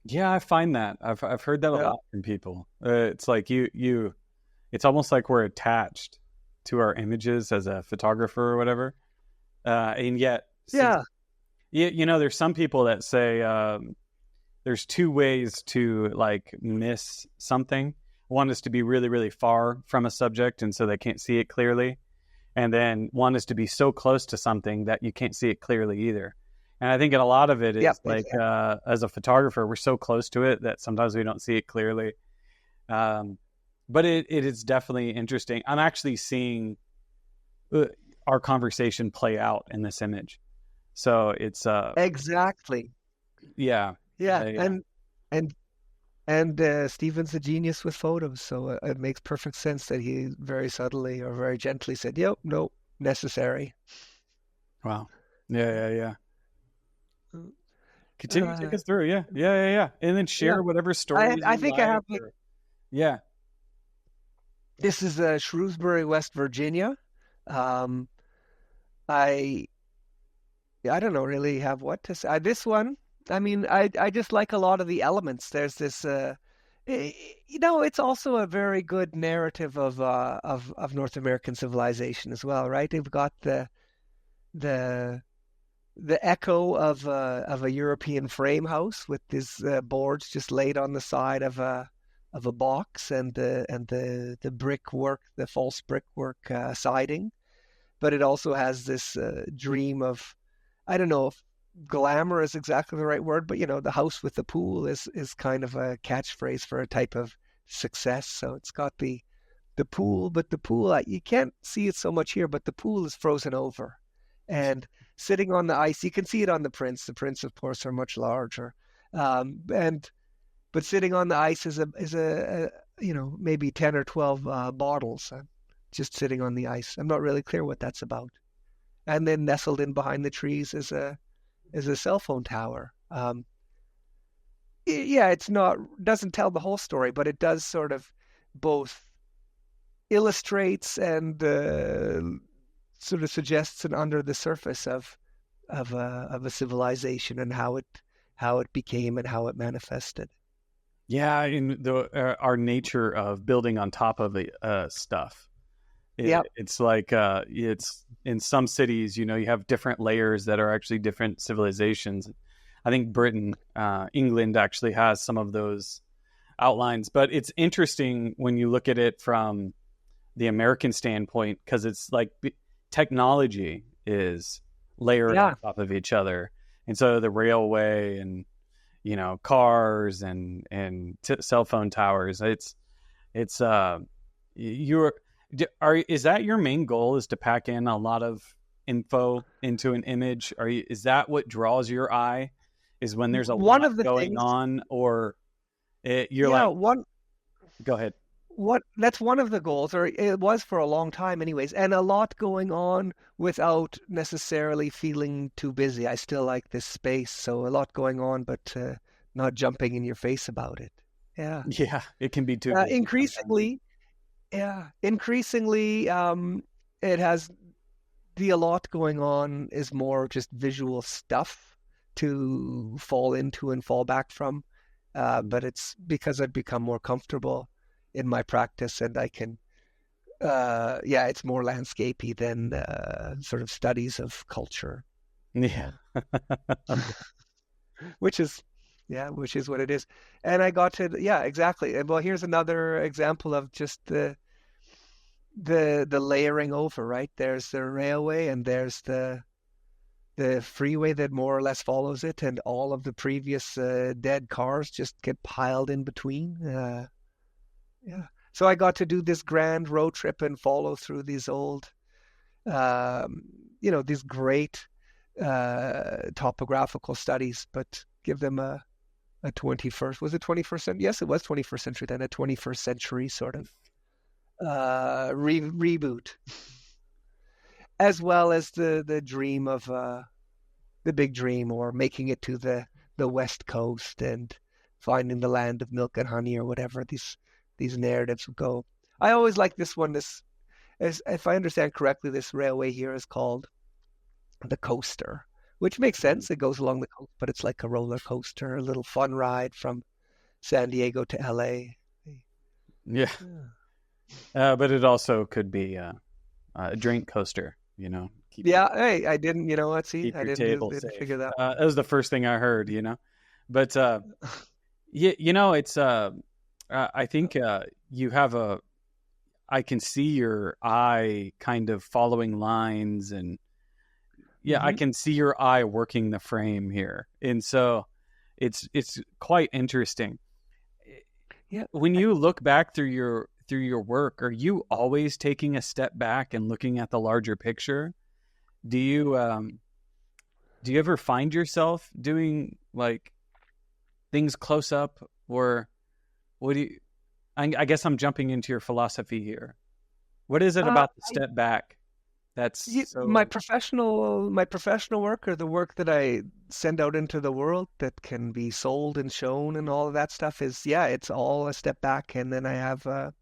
Yeah, I find that. I've heard that a Yeah. lot from people. It's like it's almost like we're attached to our images as a photographer or whatever. And yet, since, Yeah. there's some people that say there's two ways to like miss something. One is to be really, really far from a subject, and so they can't see it clearly. And then one is to be so close to something that you can't see it clearly either. And I think a lot of it is Yep, like, exactly. as a photographer, we're so close to it that sometimes we don't see it clearly. But it is definitely interesting. I'm actually seeing our conversation play out in this image. So it's Exactly. yeah. Yeah. Yeah. And Stephen's a genius with photos, so it makes perfect sense that he very subtly or very gently said, "Yep, no, necessary." Wow. Yeah. Mm. Continue to take us through. Yeah. And then Yeah, share whatever I stories I you think I like. have like, Yeah. this is Shrewsbury, West Virginia. Um, I I don't know really have what to say. This one, I mean, I just like a lot of the elements. There's this, it's also a very good narrative of North American civilization as well, right? They've got the the echo of a European frame house with these boards just laid on the side of a box and the brickwork, the false brickwork siding. But it also has this dream of, I don't know if glamour is exactly the right word, but the house with the pool is kind of a catchphrase for a type of success. So it's got the pool, but the pool, you can't see it so much here, but the pool is frozen over. And sitting on the ice, you can see it on the prints. The prints, of course, are much larger. And but sitting on the ice is a maybe 10 or 12 bottles just sitting on the ice. I'm not really clear what that's about. And then nestled in behind the trees is a cell phone tower. Yeah, it's not doesn't tell the whole story, but it does sort of both illustrates and sort of suggests an under the surface of a civilization and how it became and how it manifested. Yeah, in our nature of building on top of stuff. Yeah, It's like it's in some cities, you have different layers that are actually different civilizations. I think Britain, England actually has some of those outlines, but it's interesting when you look at it from the American standpoint because it's like technology is layered on yeah, top of each other, and so the railway and cars and cell phone towers. It's you're is that your main goal, is to pack in a lot of info into an image? Is that what draws your eye, is when there's a one lot of the going things. on, or you're Yeah, like, one go ahead. what that's one of the goals, or it was for a long time anyways, and a lot going on without necessarily feeling too busy. I still like this space, so a lot going on, but not jumping in your face about it. Yeah. Yeah, it can be too busy sometimes. Increasingly, it has a lot going on is more just visual stuff to fall into and fall back from. But it's because I've become more comfortable in my practice and I can, it's more landscapey than sort of studies of culture, Yeah. which is, which is what it is. And I got to, exactly. And well, here's another example of just the layering over, right? There's the railway and there's the freeway that more or less follows it, and all of the previous dead cars just get piled in between. Yeah. So I got to do this grand road trip and follow through these old, these great topographical studies, but give them a 21st, was it 21st century? Yes, it was 21st century then, a 21st century sort of reboot, as well as the dream of the big dream, or making it to the West Coast and finding the land of milk and honey, or whatever these narratives would go. I always like this one. if I understand correctly, this railway here is called the Coaster, which makes sense. It goes along the coast, but it's like a roller coaster, a little fun ride from San Diego to LA. Yeah. But it also could be a drink coaster, you know. Hey, I didn't, let's see. Keep I your didn't table figure that. that was the first thing I heard, you know. But it's I think you have I can see your eye kind of following lines, and I can see your eye working the frame here. And so it's quite interesting. Yeah. When you look back through your work, are you always taking a step back and looking at the larger picture? Do you ever find yourself doing like things close up, or what do you? I guess I'm jumping into your philosophy here. What is it about the step back that's my professional work, or the work that I send out into the world that can be sold and shown and all of that stuff is, it's all a step back. And then I have a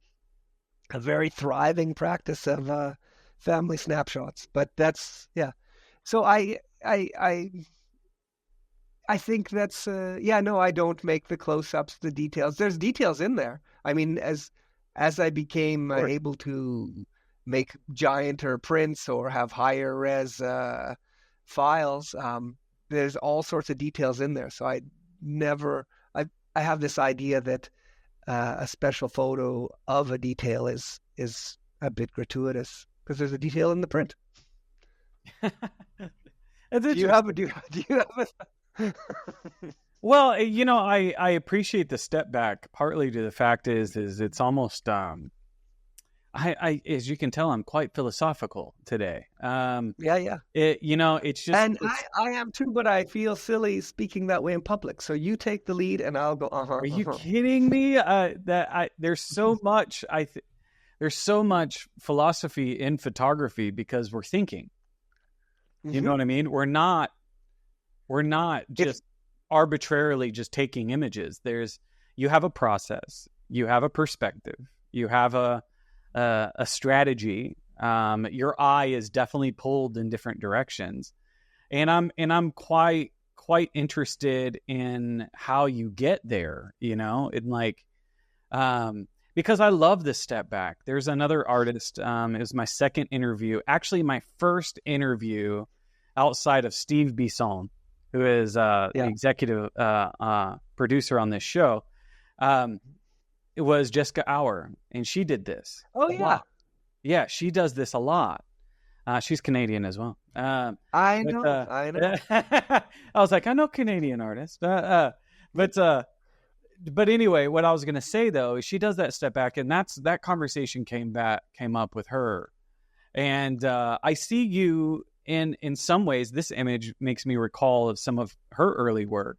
very thriving practice of family snapshots. But that's, So I think that's no, I don't make the close-ups, the details. There's details in there. I mean, as I became able to make gianter prints or have higher res files, there's all sorts of details in there. So I have this idea that a special photo of a detail is a bit gratuitous because there's a detail in the print. Do you have a Well, I appreciate the step back. Partly to the fact is it's almost I as you can tell, I'm quite philosophical today. It's just, and I am too, but I feel silly speaking that way in public. So you take the lead, and I'll go. Are you kidding me? There's so much. There's so much philosophy in photography because we're thinking. You know what I mean? We're not just arbitrarily just taking images. You have a process, you have a perspective, you have a strategy. Your eye is definitely pulled in different directions, and I'm quite interested in how you get there. Because I love this step back. There's another artist. It was my second interview, actually my first interview outside of Steve Bisson, who is the executive producer on this show. It was Jessica Auer, and she did this. Oh, yeah. Yeah, she does this a lot. She's Canadian as well. I know. I was like, I know Canadian artists. But anyway, what I was going to say, though, is she does that step back, and that conversation came up with her. And I see you in some ways. This image makes me recall of some of her early work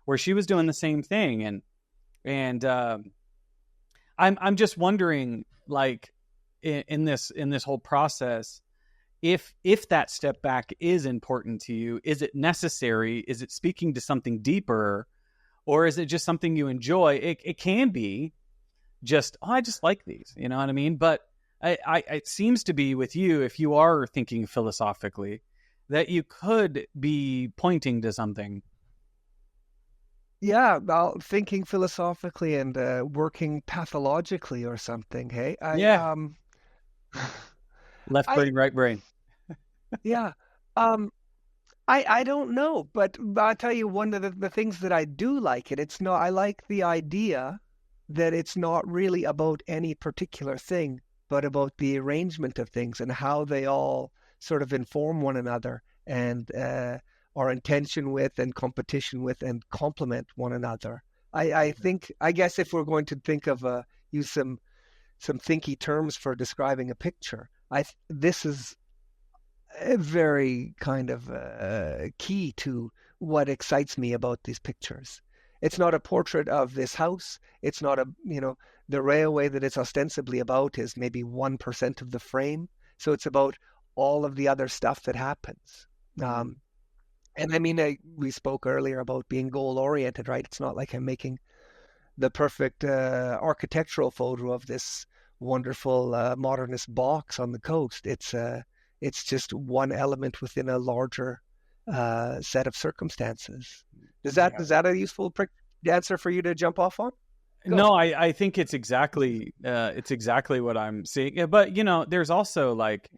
where she was doing the same thing. And I'm just wondering, like, in this whole process, if that step back is important to you, is it necessary? Is it speaking to something deeper? Or is it just something you enjoy? It can be just, I just like these, you know what I mean? But it seems to be with you, if you are thinking philosophically, that you could be pointing to something. Yeah, about thinking philosophically and working pathologically or something. Hey, left brain, right brain. Yeah. I don't know, but I'll tell you one of the things that I do like I like the idea that it's not really about any particular thing, but about the arrangement of things and how they all sort of inform one another and are in tension with and competition with and complement one another. I guess if we're going to think of use some thinky terms for describing a picture, this is very kind of key to what excites me about these pictures. It's not a portrait of this house. It's not the railway that it's ostensibly about is maybe 1% of the frame. So it's about all of the other stuff that happens. And I mean, we spoke earlier about being goal oriented, right? It's not like I'm making the perfect architectural photo of this wonderful modernist box on the coast. It's just one element within a larger set of circumstances. Is that a useful answer for you to jump off on? Go. No, I think it's exactly what I'm seeing. But there's also like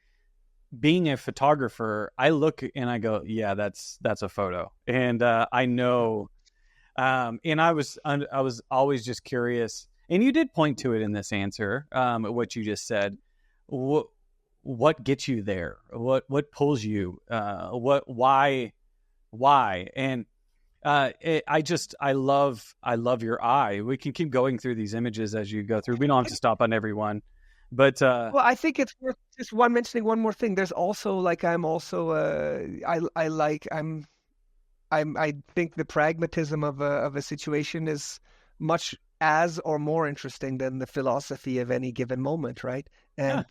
being a photographer. I look and I go, yeah, that's a photo, and I know. And I was always just curious, and you did point to it in this answer, what you just said. What gets you there? What pulls you? Why? And I love your eye. We can keep going through these images as you go through. We don't have to stop on every one, but well, I think it's worth just mentioning one more thing. There's also like I think the pragmatism of a situation is much as or more interesting than the philosophy of any given moment, right? And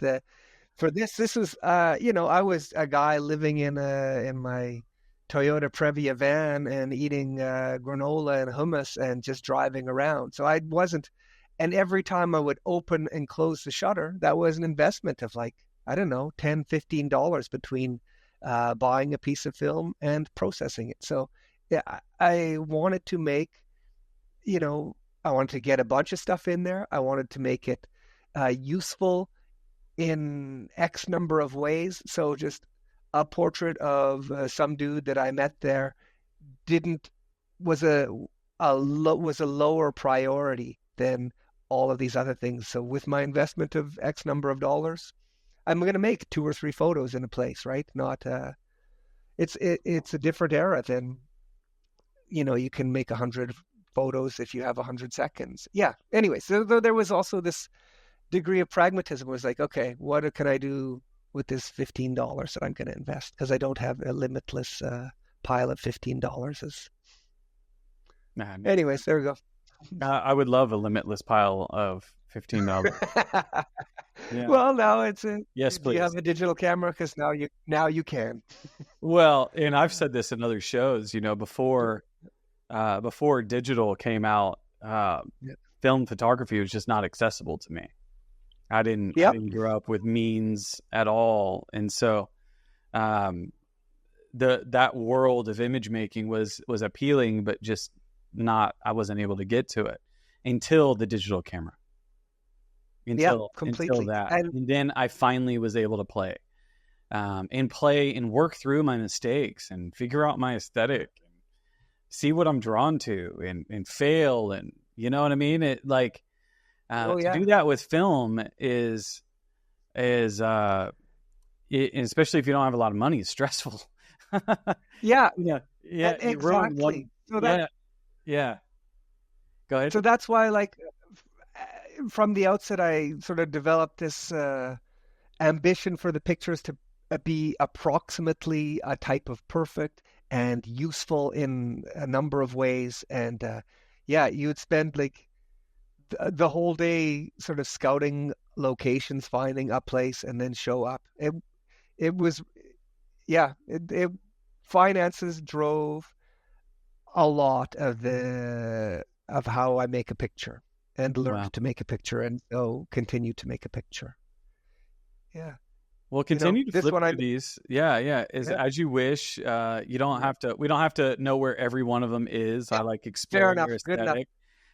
for this was I was a guy living in my Toyota Previa van and eating granola and hummus and just driving around. So I wasn't, and every time I would open and close the shutter, that was an investment of like, I don't know, $10, $15 between buying a piece of film and processing it. So yeah, I wanted to make, I wanted to get a bunch of stuff in there. I wanted to make it useful in X number of ways. So just a portrait of some dude that I met there was a lower priority than all of these other things. So with my investment of X number of dollars, I'm going to make 2 or 3 photos in a place, right? Not it's a different era than you can make 100 photos if you have 100 seconds. Yeah. Anyway, so there was also this degree of pragmatism. It was like, okay, what can I do with this $15 that I'm going to invest? Because I don't have a limitless pile of $15. Anyways, there we go. I would love a limitless pile of $15. Yeah. Well, now it's yes, please. You have a digital camera because now you can. Well, and I've said this in other shows. Before digital came out, film photography was just not accessible to me. I didn't grow up with means at all, and so that world of image making was appealing, but just not. I wasn't able to get to it until the digital camera. Until that, and then I finally was able to play and work through my mistakes and figure out my aesthetic, and see what I'm drawn to, and fail, and you know what I mean. It like. To do that with film is especially if you don't have a lot of money, it's stressful. Yeah. Exactly. Go ahead. So that's why, like, from the outset, I sort of developed this ambition for the pictures to be approximately a type of perfect and useful in a number of ways. And you would spend like the whole day sort of scouting locations, finding a place, and then show up. Finances drove a lot of how I make a picture and learned to make a picture, and so continue to make a picture. Yeah. Well, continue to flip through these. As you wish. You don't have to. We don't have to know where every one of them is. I like exploring your aesthetic.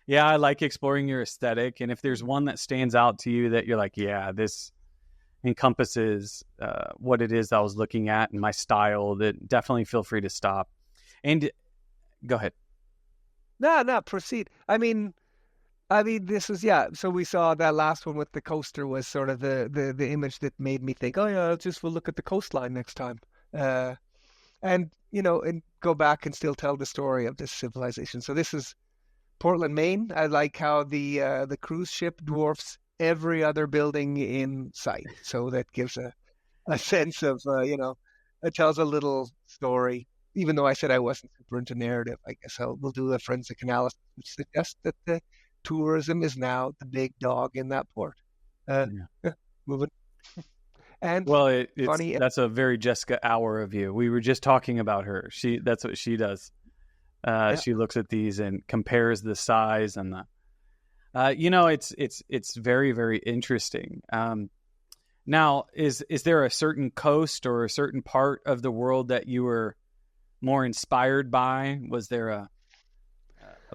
Yeah, I like exploring your aesthetic. And if there's one that stands out to you that you're like, yeah, this encompasses what it is I was looking at and my style, that definitely feel free to stop. And go ahead. No, proceed. I mean, this is, so we saw that last one with the coaster was sort of the image that made me think, oh yeah, we'll look at the coastline next time. And go back and still tell the story of this civilization. So this is Portland, Maine. I like how the cruise ship dwarfs every other building in sight. So that gives a sense of, it tells a little story. Even though I said I wasn't super into narrative, I guess we'll do a forensic analysis which suggests that the tourism is now the big dog in that port. Moving. And that's a very Jessica Hour of you. We were just talking about her. That's what she does. She looks at these and compares the size and It's very, very interesting. Now, is there a certain coast or a certain part of the world that you were more inspired by? Was there a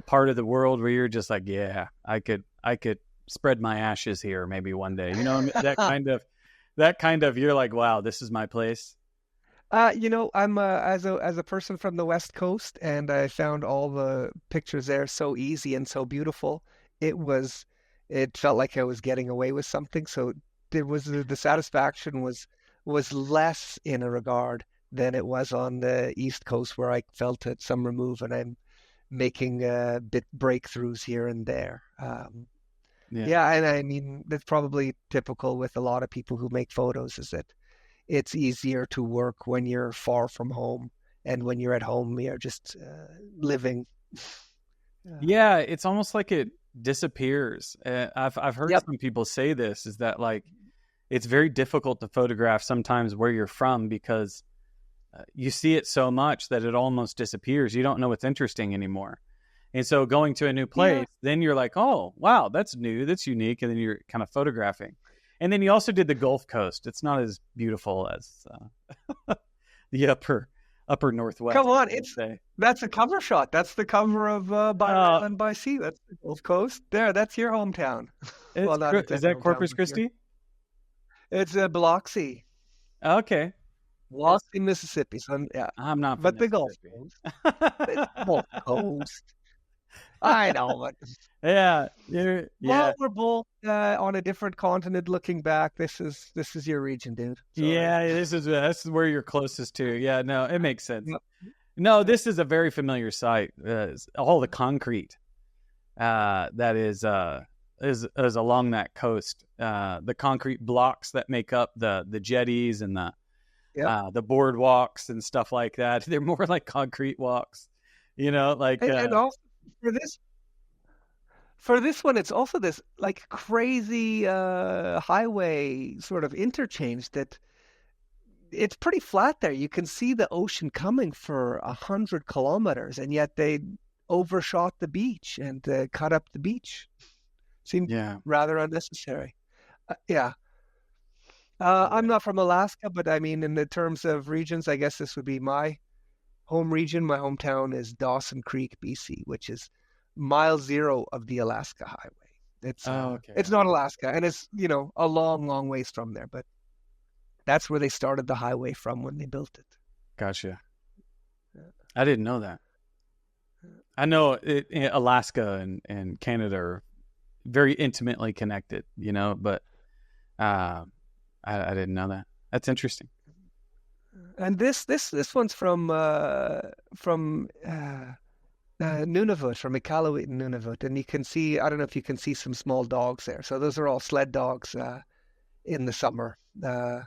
part of the world where you're just like, yeah, I could spread my ashes here maybe one day, that kind of, you're like, wow, this is my place. I'm as a person from the West Coast, and I found all the pictures there so easy and so beautiful. It felt like I was getting away with something. So there was the satisfaction was less in a regard than it was on the East Coast, where I felt at some remove, and I'm making bit breakthroughs here and there. Yeah, and I mean that's probably typical with a lot of people who make photos, is that it's easier to work when you're far from home, and when you're at home, you're just living. Yeah, it's almost like it disappears. I've heard Yep. some people say this, is that like it's very difficult to photograph sometimes where you're from, because you see it so much that it almost disappears. You don't know what's interesting anymore. And so going to a new place, then you're like, oh, wow, that's new, that's unique. And then you're kind of photographing. And then you also did the Gulf Coast. It's not as beautiful as the upper Northwest. Come on, that's a cover shot. That's the cover of By Rail and by Sea. That's the Gulf Coast. There, that's your hometown. Well, not exactly. Is that Corpus Christi? It's Biloxi. Okay. Biloxi, Mississippi. So, yeah. I'm not from but the Gulf Coast. It's Gulf Coast. I know, but yeah. Well, we're both on a different continent. Looking back, this is your region, dude. So, yeah, this is where you're closest to. Yeah, no, it makes sense. Yep. No, this is a very familiar site. All the concrete that is along that coast. The concrete blocks that make up the jetties and the boardwalks and stuff like that. They're more like concrete walks, like. And also for this one, it's also this like crazy highway sort of interchange that it's pretty flat there. You can see the ocean coming for 100 kilometers, and yet they overshot the beach and cut up the beach. Seemed rather unnecessary. I'm not from Alaska, but I mean, in the terms of regions, I guess this would be my home region. My hometown is Dawson Creek, BC, which is mile zero of the Alaska highway. It's It's not Alaska, and it's a long, long ways from there, but that's where they started the highway from when they built it. Gotcha. I didn't know that. I know Alaska and Canada are very intimately connected, but I didn't know that. That's interesting. And this one's from Nunavut, from Iqaluit in Nunavut, and you can see, I don't know if you can see some small dogs there. So those are all sled dogs in the summer. They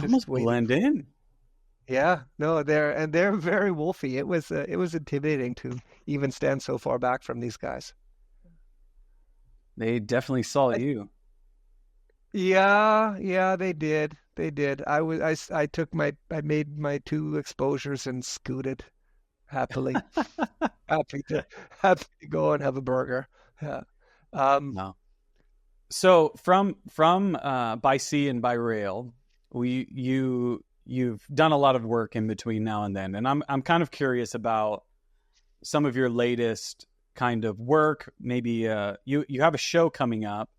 almost blend in. Yeah, no, they're very wolfy. It was intimidating to even stand so far back from these guys. They definitely saw you. Yeah, they did. They did. I made my 2 exposures and scooted happily. happy to go and have a burger. Yeah. No. So from by sea and by rail, you've done a lot of work in between now and then, and I'm kind of curious about some of your latest kind of work. Maybe you have a show coming up,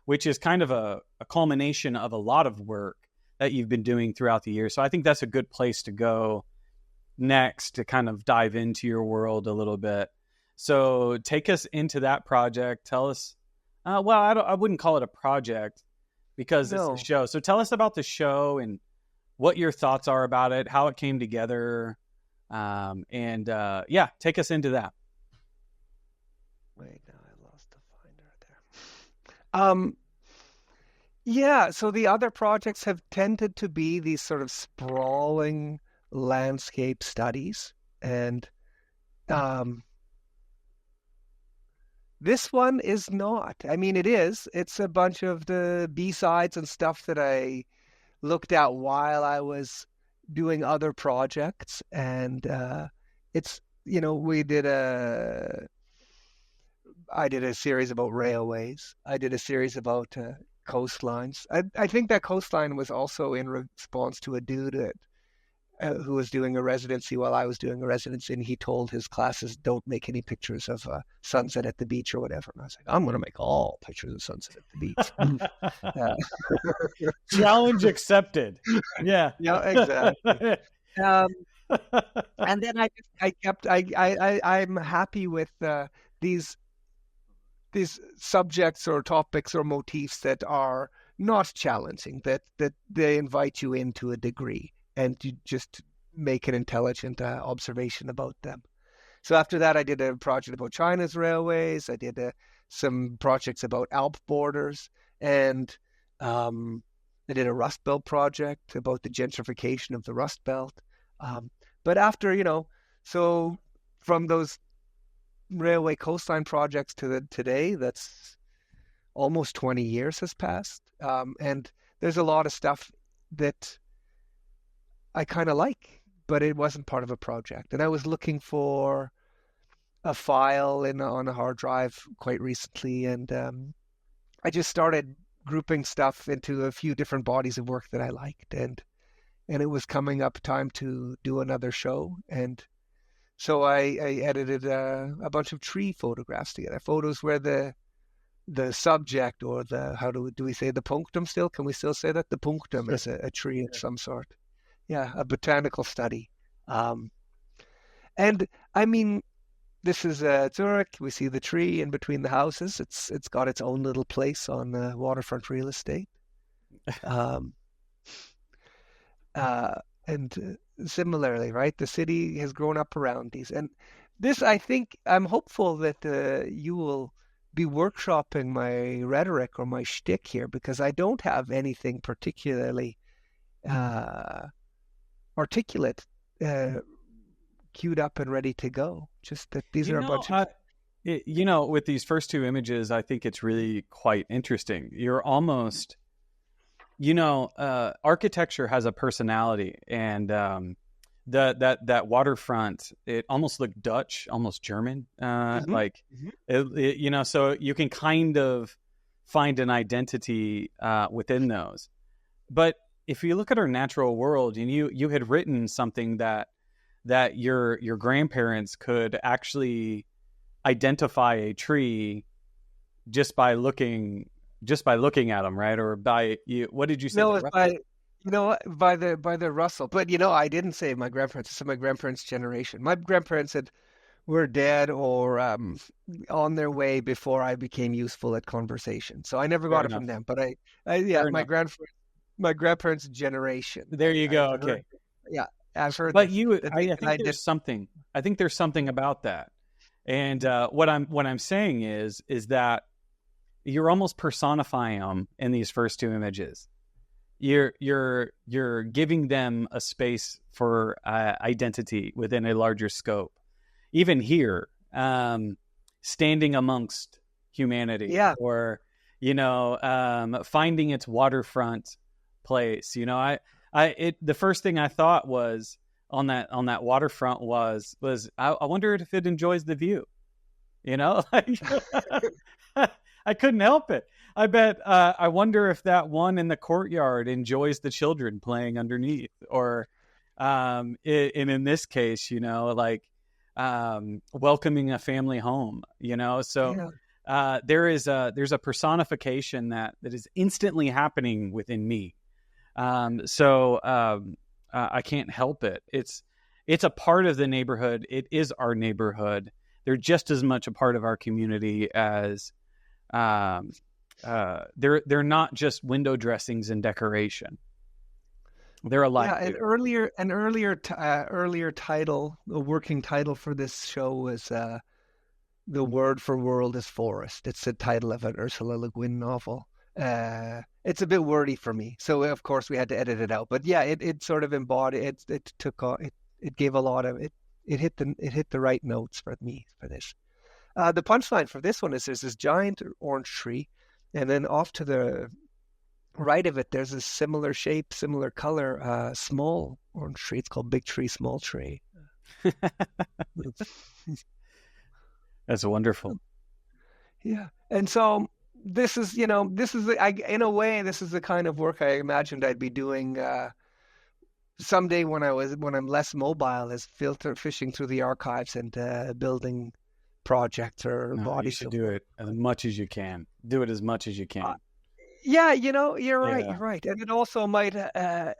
which is kind of a culmination of a lot of work that you've been doing throughout the year. So I think that's a good place to go next to kind of dive into your world a little bit. So take us into that project. Tell us, I wouldn't call it a project because it's a show. So tell us about the show and what your thoughts are about it, how it came together. Take us into that. Wait, now I lost the finder there. So the other projects have tended to be these sort of sprawling landscape studies, and this one is not. I mean, it is. It's a bunch of the B-sides and stuff that I looked at while I was doing other projects, and we did I did a series about railways. I did a series about coastlines. I think that coastline was also in response to a dude who was doing a residency while I was doing a residency, and he told his classes, don't make any pictures of sunset at the beach or whatever. And I was like, I'm going to make all pictures of sunset at the beach. Challenge accepted. Yeah. Yeah, exactly. And then I'm happy with these subjects or topics or motifs that are not challenging, that they invite you in to a degree, and you just make an intelligent observation about them. So after that, I did a project about China's railways. I did some projects about Alp borders, and I did a Rust Belt project about the gentrification of the Rust Belt. But after, so from those railway coastline projects to today, that's almost 20 years has passed. And there's a lot of stuff that I kind of like, but it wasn't part of a project. And I was looking for a file on a hard drive quite recently, and I just started grouping stuff into a few different bodies of work that I liked, and it was coming up time to do another show, and so I edited a bunch of tree photographs together, photos where the subject, or how do we say the punctum still? Can we still say that? The punctum is a tree of some sort. Yeah, a botanical study. And I mean, this is Zurich. We see the tree in between the houses. It's got its own little place on waterfront real estate. And similarly, right, the city has grown up around these. And this, I think, I'm hopeful that you will be workshopping my rhetoric or my shtick here, because I don't have anything particularly articulate queued up and ready to go. Just that these are a bunch of... with these first two images, I think it's really quite interesting. You're almost... architecture has a personality, and that waterfront, it almost looked Dutch, almost German, so you can kind of find an identity within those. But if you look at our natural world, and you had written something that your grandparents could actually identify a tree just by looking at them, right? Or by you, what did you say? No, it's by the rustle. But I didn't say my grandparents. I said my grandparents' generation. My grandparents were dead or on their way before I became useful at conversation. So I never got it from them. But my grandparents' generation. There you go. Okay. I've heard. But I think there's something. I think there's something about that. And what I'm saying is that you're almost personifying them in these first two images. You're giving them a space for identity within a larger scope. Even here, standing amongst humanity, or finding its waterfront place. The first thing I thought was on that waterfront was I wonder if it enjoys the view. I couldn't help it. I bet. I wonder if that one in the courtyard enjoys the children playing underneath, or, in this case, welcoming a family home. So there's a personification that is instantly happening within me. I can't help it. It's a part of the neighborhood. It is our neighborhood. They're just as much a part of our community as. They're not just window dressings and decoration. They're alive. Yeah, an earlier title, a working title for this show was "The Word for World is Forest." It's the title of an Ursula Le Guin novel. It's a bit wordy for me, so of course we had to edit it out. But yeah, it sort of embodied it. It gave a lot of it. It hit the right notes for me for this. The punchline for this one is there's this giant orange tree, and then off to the right of it, there's a similar shape, similar color, small orange tree. It's called Big Tree, Small Tree. That's wonderful. Yeah. And so this is, in a way, this is the kind of work I imagined I'd be doing someday when I'm less mobile, is fishing through the archives and building projects or No, you bodies should of do work. it as much as you can. Do it as much as you can. Yeah, you're right. Yeah. You're right, and it also might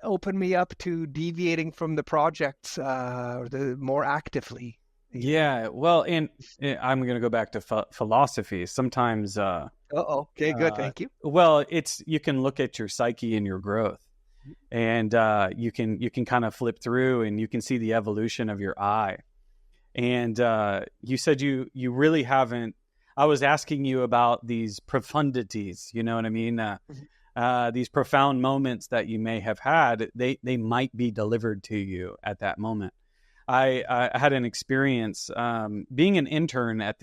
open me up to deviating from the projects more actively. Yeah. Well, and I'm going to go back to philosophy. Sometimes, Okay, good. Thank you. well, you can look at your psyche and your growth, and you can kind of flip through and you can see the evolution of your eye. And you said you really haven't. I was asking you about these profundities. You know what I mean? These profound moments that you may have had. They might be delivered to you at that moment. I had an experience being an intern at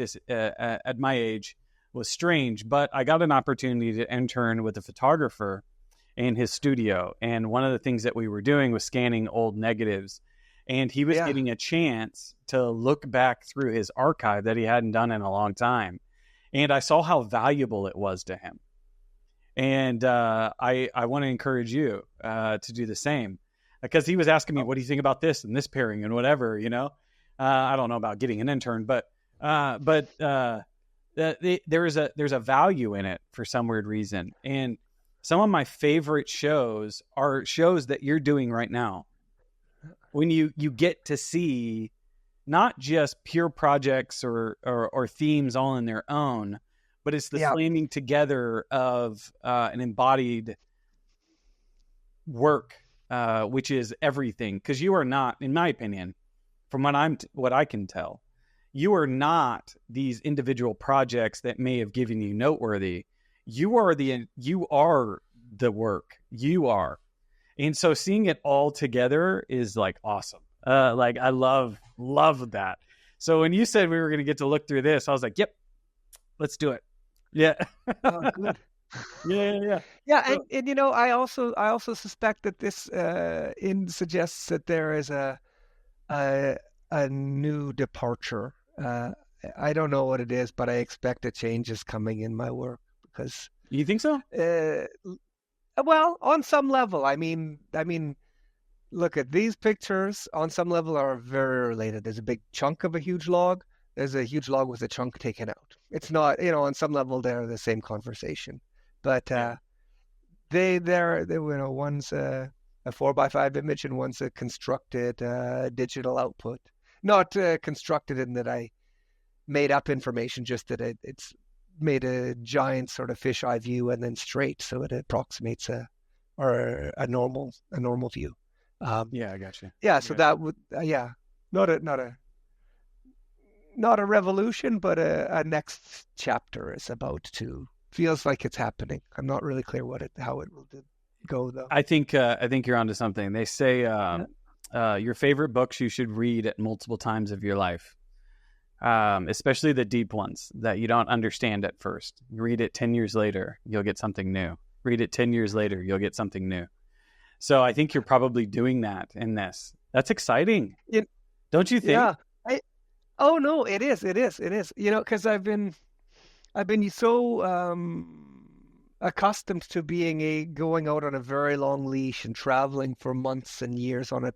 my age was strange, but I got an opportunity to intern with a photographer in his studio, and one of the things that we were doing was scanning old negatives, and he was getting a chance to look back through his archive that he hadn't done in a long time, and I saw how valuable it was to him. And I want to encourage you to do the same, because he was asking me, what do you think about this and this pairing and whatever, I don't know about getting an intern, but there's a value in it for some weird reason. And some of my favorite shows are shows that you're doing right now, when you get to see not just pure projects or themes all in their own, but it's the slamming together of an embodied work, which is everything. Because you are not, in my opinion, from what I can tell, you are not these individual projects that may have given you noteworthy. You are the work. You are. And so seeing it all together is like awesome. Like I love that. So when you said we were going to get to look through this, I was like, yep, let's do it. Yeah. Oh, good. Yeah. Yeah, and I also suspect that this suggests that there is a new departure. I don't know what it is, but I expect a change is coming in my work, because you think so? Well, on some level, I mean, look at these pictures. On some level, are very related. There's a big chunk of a huge log. There's a huge log with a chunk taken out. It's not, on some level, they're the same conversation, but they're one's a 4x5 image and one's a constructed digital output. Not constructed in that I made up information, just that it's made a giant sort of fisheye view and then straight, so it approximates a normal view. Yeah, I got you. Yeah, so that would not a revolution, but a next chapter is about to, feels like it's happening. I'm not really clear how it will go though. I think you're onto something. They say your favorite books you should read at multiple times of your life. Especially the deep ones that you don't understand at first. You read it 10 years later, you'll get something new. Read it 10 years later, you'll get something new. So I think you're probably doing that in this. That's exciting. Don't you think? Yeah. Oh no, it is. Because I've been so accustomed to going out on a very long leash and traveling for months and years on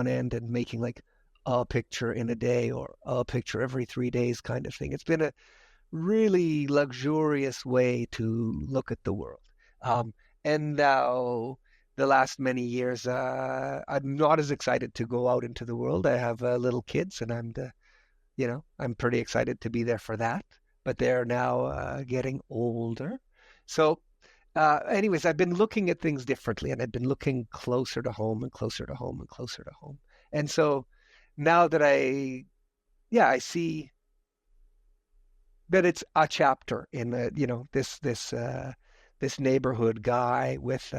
end and making like a picture in a day or a picture every 3 days kind of thing. It's been a really luxurious way to look at the world. And now the last many years, I'm not as excited to go out into the world. I have little kids, and I'm pretty excited to be there for that. But they're now getting older. So anyways, I've been looking at things differently, and I've been looking closer to home and closer to home and closer to home. And so now that I see that it's a chapter in this neighborhood guy with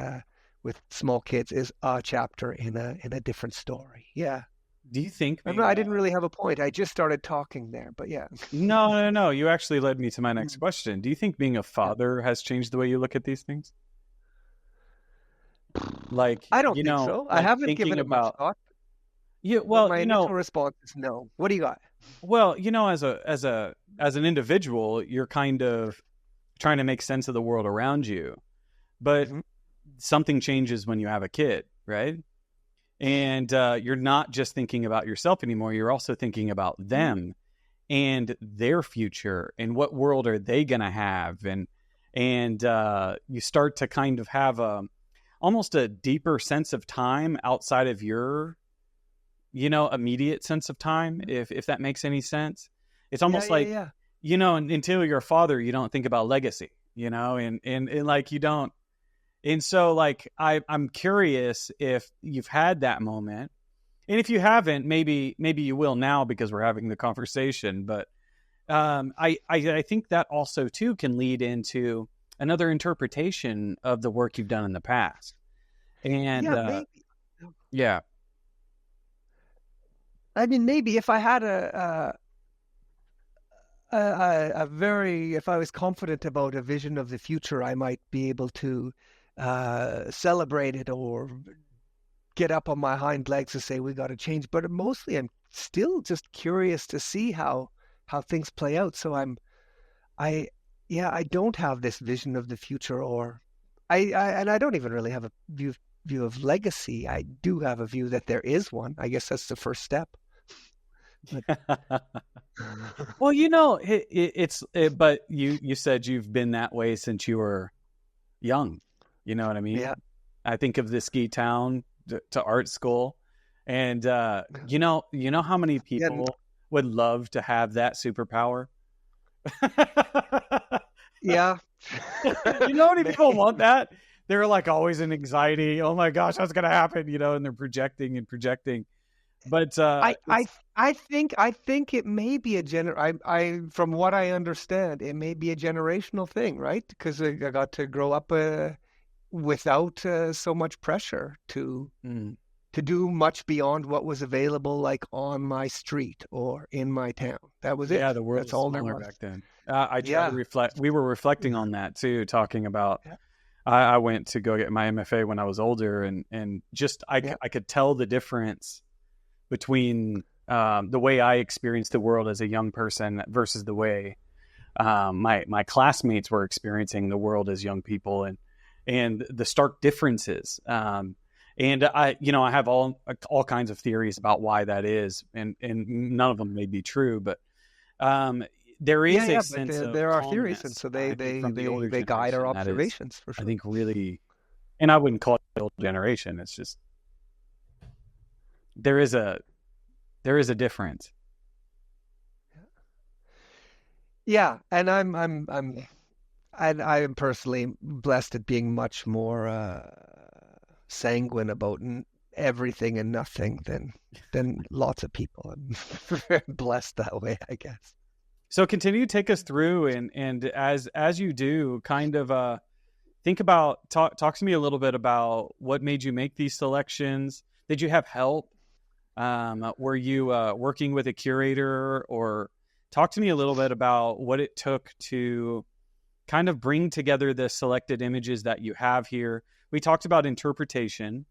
small kids is a chapter in a different story. Yeah. Do you think? I didn't really have a point. I just started talking there, but yeah. No. You actually led me to my next question. Do you think being a father has changed the way you look at these things? Like, I don't think so. I haven't given it much thought. Yeah, But well, my initial response is no. What do you got? as an individual, you're kind of trying to make sense of the world around you. But Hmm. something changes when you have a kid, right? And you're not just thinking about yourself anymore. You're also thinking about them and their future and what world are they going to have. And you start to kind of have almost a deeper sense of time outside of your, immediate sense of time, if that makes any sense. It's Yeah, almost yeah, like, yeah. until you're a father, you don't think about legacy, and like you don't. And so like I'm curious if you've had that moment. And if you haven't, maybe you will now because we're having the conversation. But I think that also too can lead into another interpretation of the work you've done in the past. And Yeah, maybe. yeah, I mean, maybe if I had a very, if I was confident about a vision of the future, I might be able to celebrate it or get up on my hind legs to say we got to change. But mostly, I'm still just curious to see how things play out. So I yeah, I don't have this vision of the future, or and I don't even really have a view of legacy. I do have a view that there is one. I guess that's the first step. But, well, but you said you've been that way since you were young. You know what I mean? yeah, I think of the ski town to art school, and how many yeah, people would love to have that superpower. yeah. How many people want that? They're like always in anxiety. Oh my gosh, what's going to happen? And they're projecting and projecting. But I think it may be I from what I understand, it may be a generational thing, right? Because I got to grow up without so much pressure to do much beyond what was available, like on my street or in my town. That was it. Yeah, the world That's was all there smaller was. back then. I try to Yeah. reflect. We were reflecting on that too, talking about. Yeah. I went to go get my MFA when I was older, and just I Yeah. could tell the difference between the way I experienced the world as a young person versus the way my classmates were experiencing the world as young people, and the stark differences. And I have all kinds of theories about why that is, and none of them may be true, but there is a Yeah, but sense of there are theories, and calmness, so I think, from the older they guide our generation that is, observations for I sure. think, really, and I wouldn't call it the old generation. It's just there is a difference. Yeah, and I am personally blessed at being much more sanguine about everything and nothing than lots of people. I'm very blessed that way, I guess. So continue to take us through, and as you do, kind of think about talk to me a little bit about what made you make these selections. Did you have help? Were you working with a curator, or talk to me a little bit about what it took to kind of bring together the selected images that you have here? We talked about interpretation,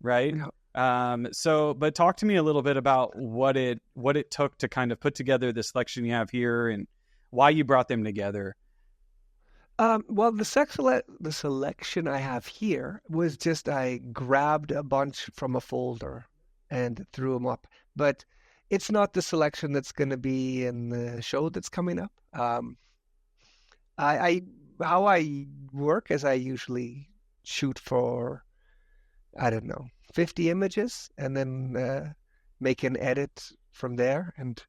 right? Yeah. But talk to me a little bit about what it took to kind of put together the selection you have here and why you brought them together. Well, the selection I have here was just I grabbed a bunch from a folder and threw them up, but it's not the selection that's going to be in the show that's coming up. I how I work is I usually shoot for, I don't know, 50 images and then make an edit from there. And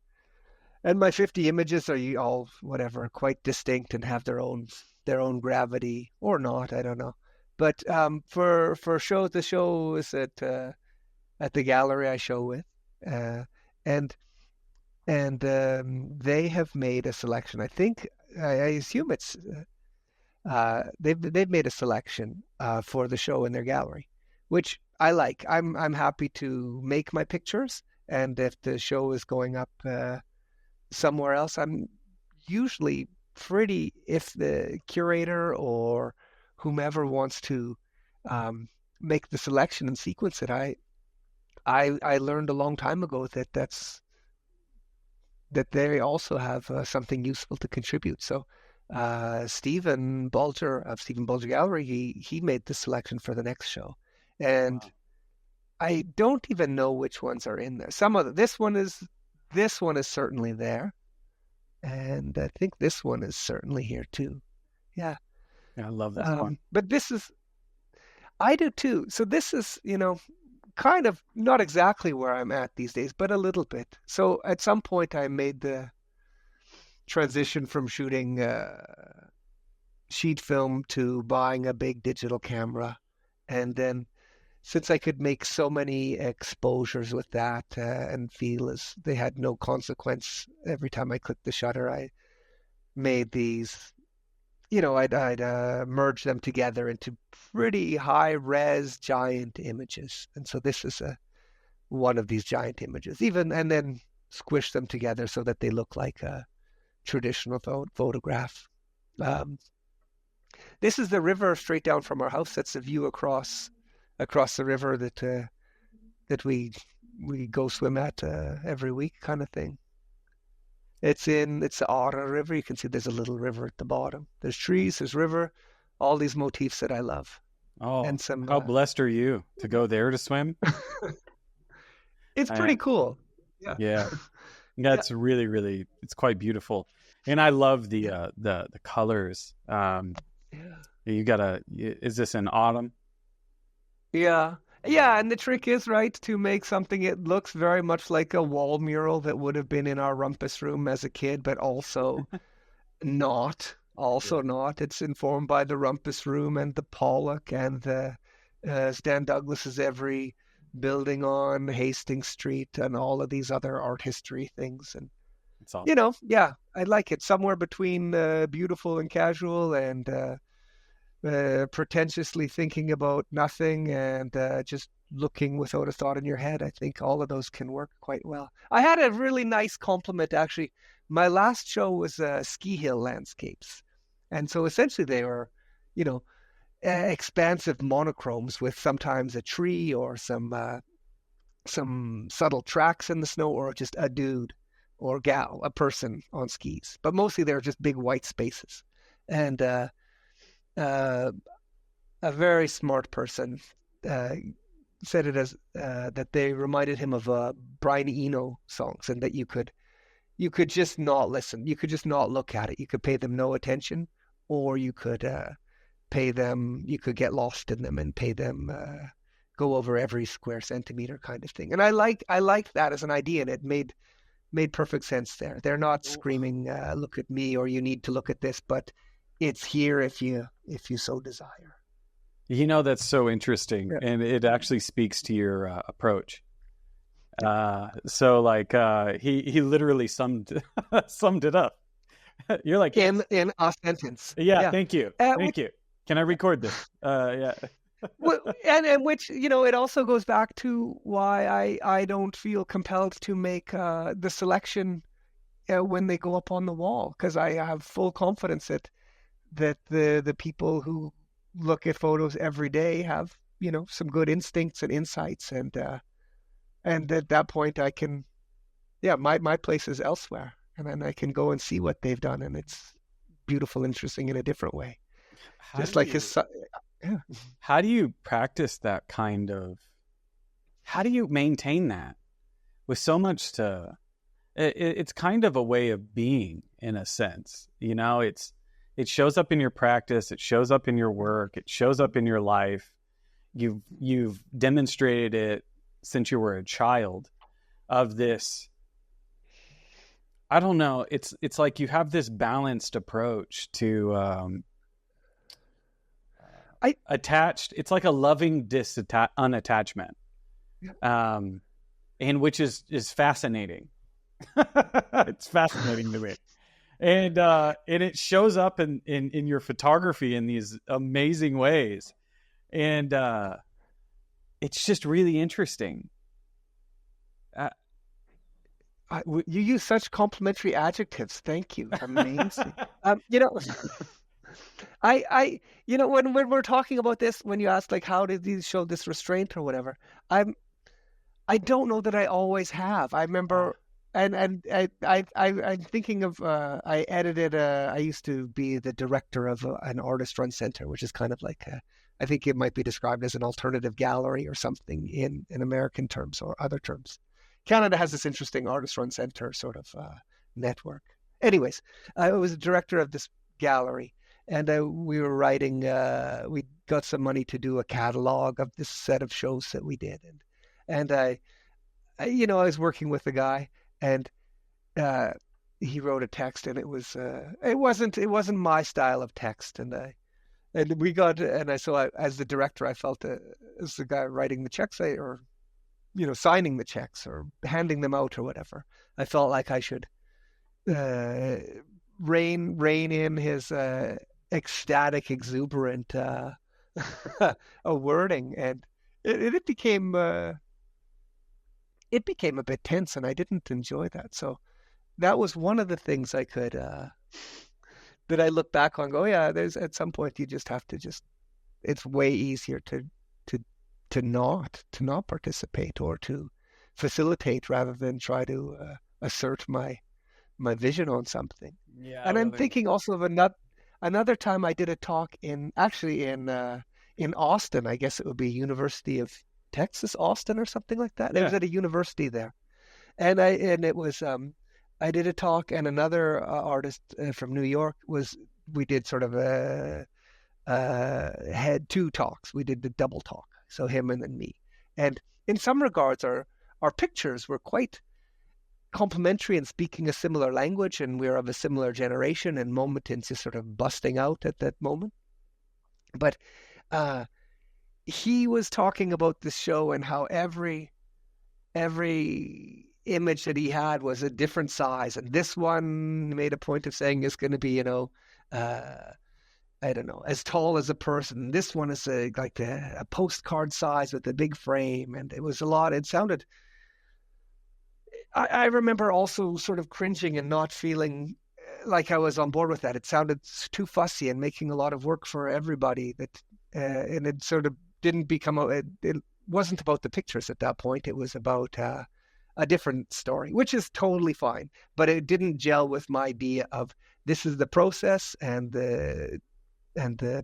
my 50 images are all whatever, quite distinct and have their own gravity or not, I don't know. But for shows, the show is at the gallery I show with, and they have made a selection. I assume it's they've made a selection for the show in their gallery, which I like. I'm happy to make my pictures, and if the show is going up somewhere else, I'm usually pretty, if the curator or whomever wants to make the selection and sequence it, I learned a long time ago that they also have something useful to contribute. So Stephen Bulger of Stephen Bulger Gallery, he made the selection for the next show, and Wow. I don't even know which ones are in there. This one is certainly there, and I think this one is certainly here too. Yeah. Yeah, I love this one. But I do too. So this is, kind of not exactly where I'm at these days, but a little bit. So at some point I made the transition from shooting sheet film to buying a big digital camera. And then since I could make so many exposures with that and feel as they had no consequence every time I clicked the shutter, I made these, I'd merge them together into pretty high res giant images. And so this is one of these giant images, and then squish them together so that they look like a traditional photograph. This is the river straight down from our house. That's a view across the river that we go swim at every week, kind of thing. It's the Aura River. You can see there's a little river at the bottom. There's trees, there's river, all these motifs that I love. Oh, and some, how blessed are you to go there to swim? It's pretty cool. Yeah. Yeah. That's really, really, it's quite beautiful. And I love the colors. Is this in autumn? Yeah. Yeah, and the trick is, right, to make something it looks very much like a wall mural that would have been in our rumpus room as a kid, but also not. Not. It's informed by the rumpus room and the Pollock and the Stan Douglas's every building on Hastings Street and all of these other art history things. And, awesome. I like it. Somewhere between beautiful and casual and pretentiously thinking about nothing and just looking without a thought in your head. I think all of those can work quite well. I had a really nice compliment, actually. My last show was ski hill landscapes. And so essentially they were, expansive monochromes with sometimes a tree or some subtle tracks in the snow or just a dude or gal, a person on skis. But mostly they're just big white spaces. And a very smart person said it as that they reminded him of Brian Eno songs, and that you could just not listen, you could just not look at it, you could pay them no attention, or you could you could get lost in them and pay them go over every square centimeter kind of thing. And I like that as an idea, and it made perfect sense there. They're not screaming, look at me, or you need to look at this, but it's here if you so desire. That's so interesting, and it actually speaks to your approach. So like he literally summed it up. You're like in a sentence. Yeah. Thank you. Thank you. Can I record this? Yeah. Well, and which it also goes back to why I don't feel compelled to make the selection when they go up on the wall, because I have full confidence that the people who look at photos every day have some good instincts and insights, and at that point I can my place is elsewhere, and then I can go and see what they've done, and it's beautiful, interesting in a different way. How do you practice that kind of? How do you maintain that with so much to? It's kind of a way of being, in a sense. It shows up in your practice. It shows up in your work. It shows up in your life. You've demonstrated it since you were a child. Of this, I don't know. It's like you have this balanced approach to. Attached. It's like a loving unattachment, and which is fascinating. It's fascinating to me, and it shows up in your photography in these amazing ways, and it's just really interesting. You use such complimentary adjectives. Thank you. Amazing. When we're talking about this, when you ask like how did these show this restraint or whatever, I don't know that I always have. I remember, and I'm thinking of I edited. I used to be the director of an artist-run center, which is kind of like I think it might be described as an alternative gallery or something in American terms or other terms. Canada has this interesting artist-run center sort of network. Anyways, I was a director of this gallery, and we were writing. We got some money to do a catalog of this set of shows that we did, and I was working with the guy, and he wrote a text, and it wasn't my style of text, and we got, and as the director, I felt as the guy writing the checks, or signing the checks or handing them out or whatever, I felt like I should rein in his ecstatic, exuberant a wording, and it became a bit tense, and I didn't enjoy that. So that was one of the things I could that I look back on, and go, yeah, there's at some point you just have to it's way easier to not participate or to facilitate rather than try to assert my vision on something. Yeah, and I'm thinking also of another time I did a talk in Austin. I guess it would be University of Texas, Austin, or something like that. It was at a university there, and it was I did a talk, and another artist from New York we did sort of had two talks. We did the double talk, so him and then me. And in some regards, our pictures were quite complementary and speaking a similar language, and we're of a similar generation, and Momentins is sort of busting out at that moment. But he was talking about this show and how every image that he had was a different size, and this one made a point of saying it's going to be, I don't know, as tall as a person. This one is like a postcard size with a big frame, and it was a lot. It sounded. I remember also sort of cringing and not feeling like I was on board with that. It sounded too fussy and making a lot of work for everybody. And it sort of didn't become. It wasn't about the pictures at that point. It was about a different story, which is totally fine. But it didn't gel with my idea of this is the process, and the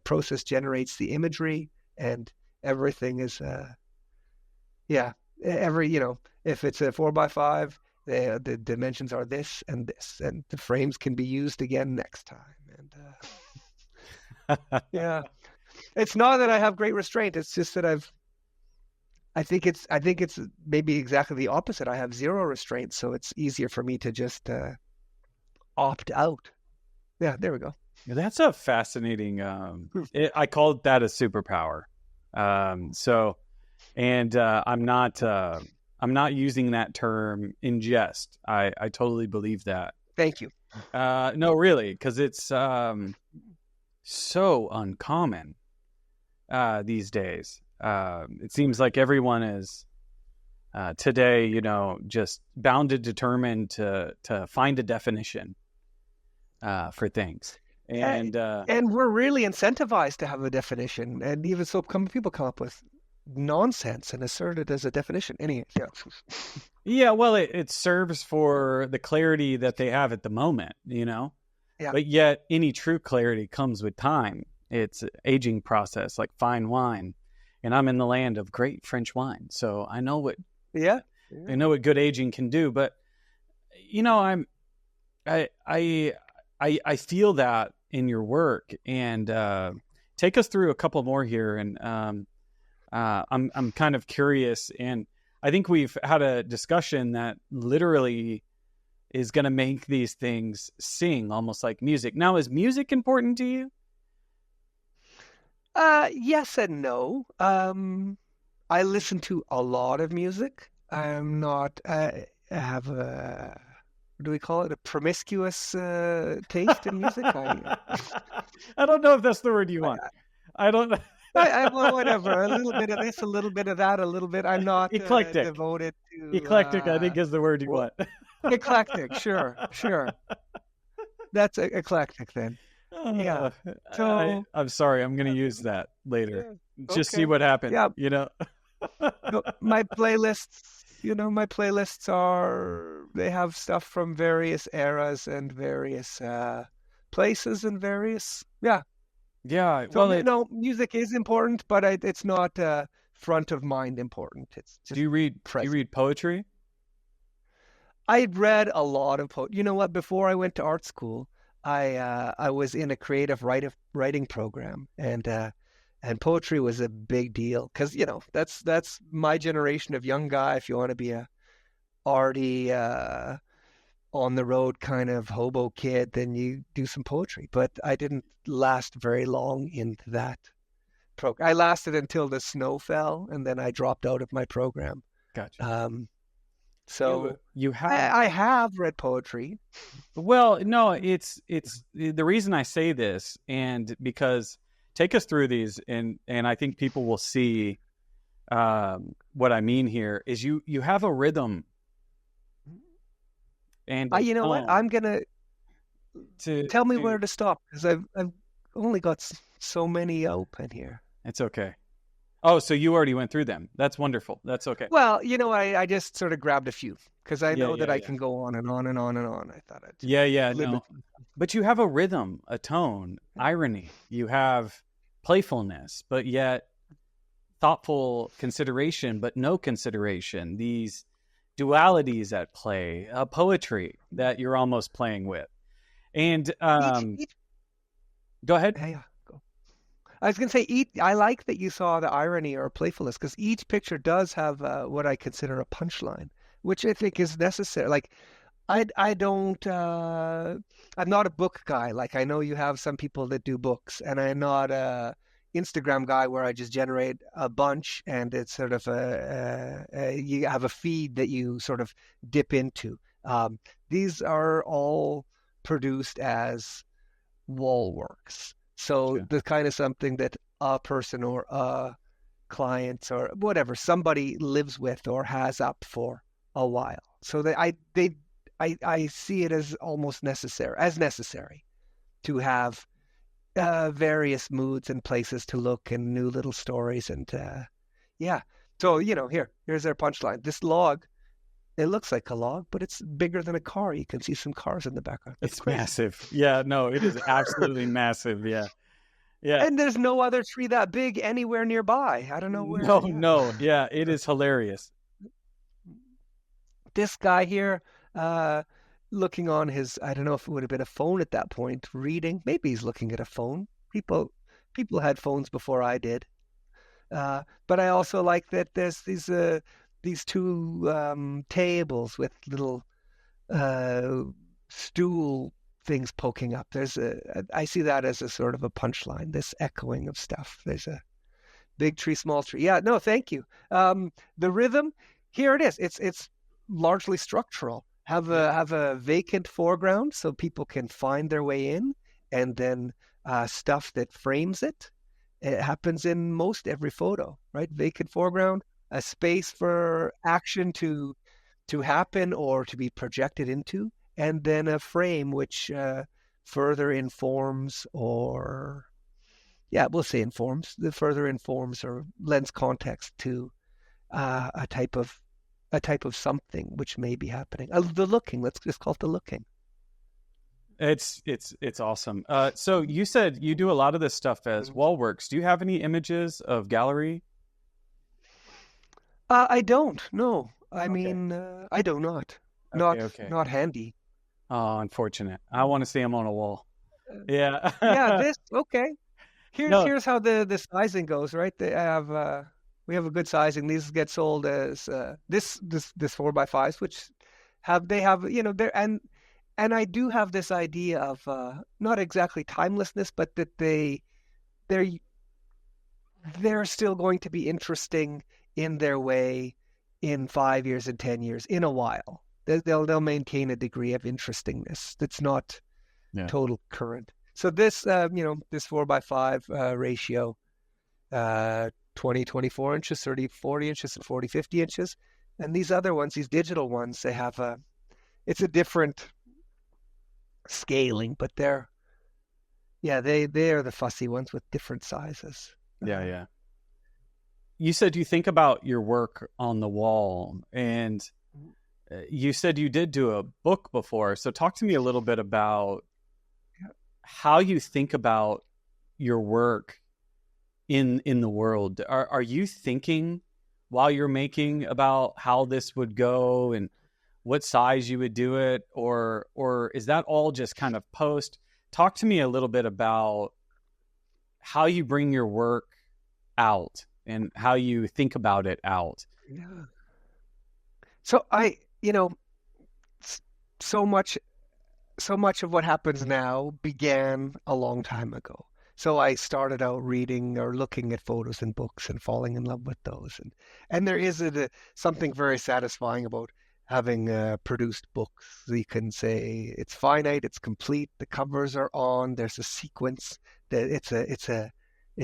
process generates the imagery, and everything is if it's a 4x5, the dimensions are this, and the frames can be used again next time. And yeah, it's not that I have great restraint. It's just that I think it's maybe exactly the opposite. I have zero restraint, so it's easier for me to just opt out. Yeah, there we go. That's a fascinating. I call that a superpower. I'm not using that term in jest. I totally believe that. Thank you. No, really, because it's so uncommon these days. It seems like everyone is today, just bound and determined to find a definition for things. And we're really incentivized to have a definition, and even so, people come up with nonsense and assert it as a definition. Yeah, well, it serves for the clarity that they have at the moment, Yeah. But yet, any true clarity comes with time. It's an aging process, like fine wine. And I'm in the land of great French wine, so I know what I know what good aging can do. But I feel that in your work, and take us through a couple more here. And I'm kind of curious, and I think we've had a discussion that literally is going to make these things sing, almost like music. Now, is music important to you? Yes and no. I listen to a lot of music. I'm not. I have a. What do we call it? A promiscuous taste in music. I don't know if that's the word you want. I don't. Well, whatever. A little bit of this, a little bit of that, a little bit. I'm not eclectic. Devoted to eclectic. I think is the word you want. Eclectic. Sure. That's eclectic then. Yeah. So I'm sorry. I'm going to use that later. Just see what happens. Yeah. My playlists my playlists they have stuff from various eras and various places and various, yeah. Yeah. So, Well, music is important, but it's not front of mind important. It's do just you read present. poetry? I'd read a lot of poetry. You know what? Before I went to art school, I was in a creative writing program, and poetry was a big deal because that's my generation of young guy. If you want to be a arty, on the road kind of hobo kid, then you do some poetry. But I didn't last very long into that program. I lasted until the snow fell, and then I dropped out of my program. Gotcha. So you have I have read poetry. Well, no, it's the reason I say this, and because take us through these, and I think people will see what I mean here is you have a rhythm, and You know what? I'm gonna tell me where to stop because I've only got so many open here. It's okay. Oh, so you already went through them. That's wonderful. That's okay. Well, I just sort of grabbed a few because I know that I can go on and on and on and on. I thought I'd no. But you have a rhythm, a tone, irony. You have playfulness, but yet thoughtful consideration, but no consideration. These dualities at play, poetry that you're almost playing with. And go ahead. Yeah, go. I was going to say, I like that you saw the irony or playfulness because each picture does have what I consider a punchline, which I think is necessary. Like, I don't, I'm not a book guy. Like, I know you have some people that do books, and I'm not a Instagram guy where I just generate a bunch and it's sort of you have a feed that you sort of dip into. These are all produced as wall works. So the kind of something that a person or a client or whatever, somebody lives with or has up for a while. So I see it as almost necessary to have various moods and places to look and new little stories and yeah. So here's our punchline. This log, it looks like a log, but it's bigger than a car. You can see some cars in the background. It's massive. Yeah, no, it is absolutely massive. Yeah. Yeah. And there's no other tree that big anywhere nearby. I don't know where. No. Yeah, it is hilarious. This guy here, looking on his, I don't know if it would have been a phone at that point, reading. Maybe he's looking at a phone. People had phones before I did. But I also like that there's these two tables with little stool things poking up. I see that as a sort of a punchline, this echoing of stuff. There's a big tree, small tree. Yeah, no, thank you. The rhythm, here it is. It's largely structural. Have a vacant foreground so people can find their way in, and then stuff that frames it. It happens in most every photo, right? Vacant foreground, a space for action to happen or to be projected into, and then a frame which further informs or further informs or lends context to a type of something which may be happening. The looking, let's just call it the looking. It's awesome. So you said you do a lot of this stuff as wall works. Do you have any images of gallery? I don't. No. I mean, I do not. Not handy. Oh, unfortunate. I want to see them on a wall. Yeah. Yeah. Okay. Here's how the sizing goes. Right. We have a good sizing. These get sold as this 4x5s, which they have there and I do have this idea of not exactly timelessness, but that they're still going to be interesting in their way in 5 years and 10 years, in a while. They'll maintain a degree of interestingness that's not total current. So this this 4x5 ratio, 20, 24 inches, 30, 40 inches, and 40, 50 inches. And these other ones, these digital ones, they have it's a different scaling, but they are the fussy ones with different sizes. Yeah. you said you think about your work on the wall, and you said you did do a book before. So talk to me a little bit about how you think about your work in the world. Are you thinking while you're making about how this would go and what size you would do it, or is that all just kind of post? Talk to me a little bit about how you bring your work out and how you think about it out. Yeah. So so much of what happens now began a long time ago. So I started out reading or looking at photos and books and falling in love with those. And there is something very satisfying about having produced books. You can say it's finite, it's complete, the covers are on, there's a sequence, that it's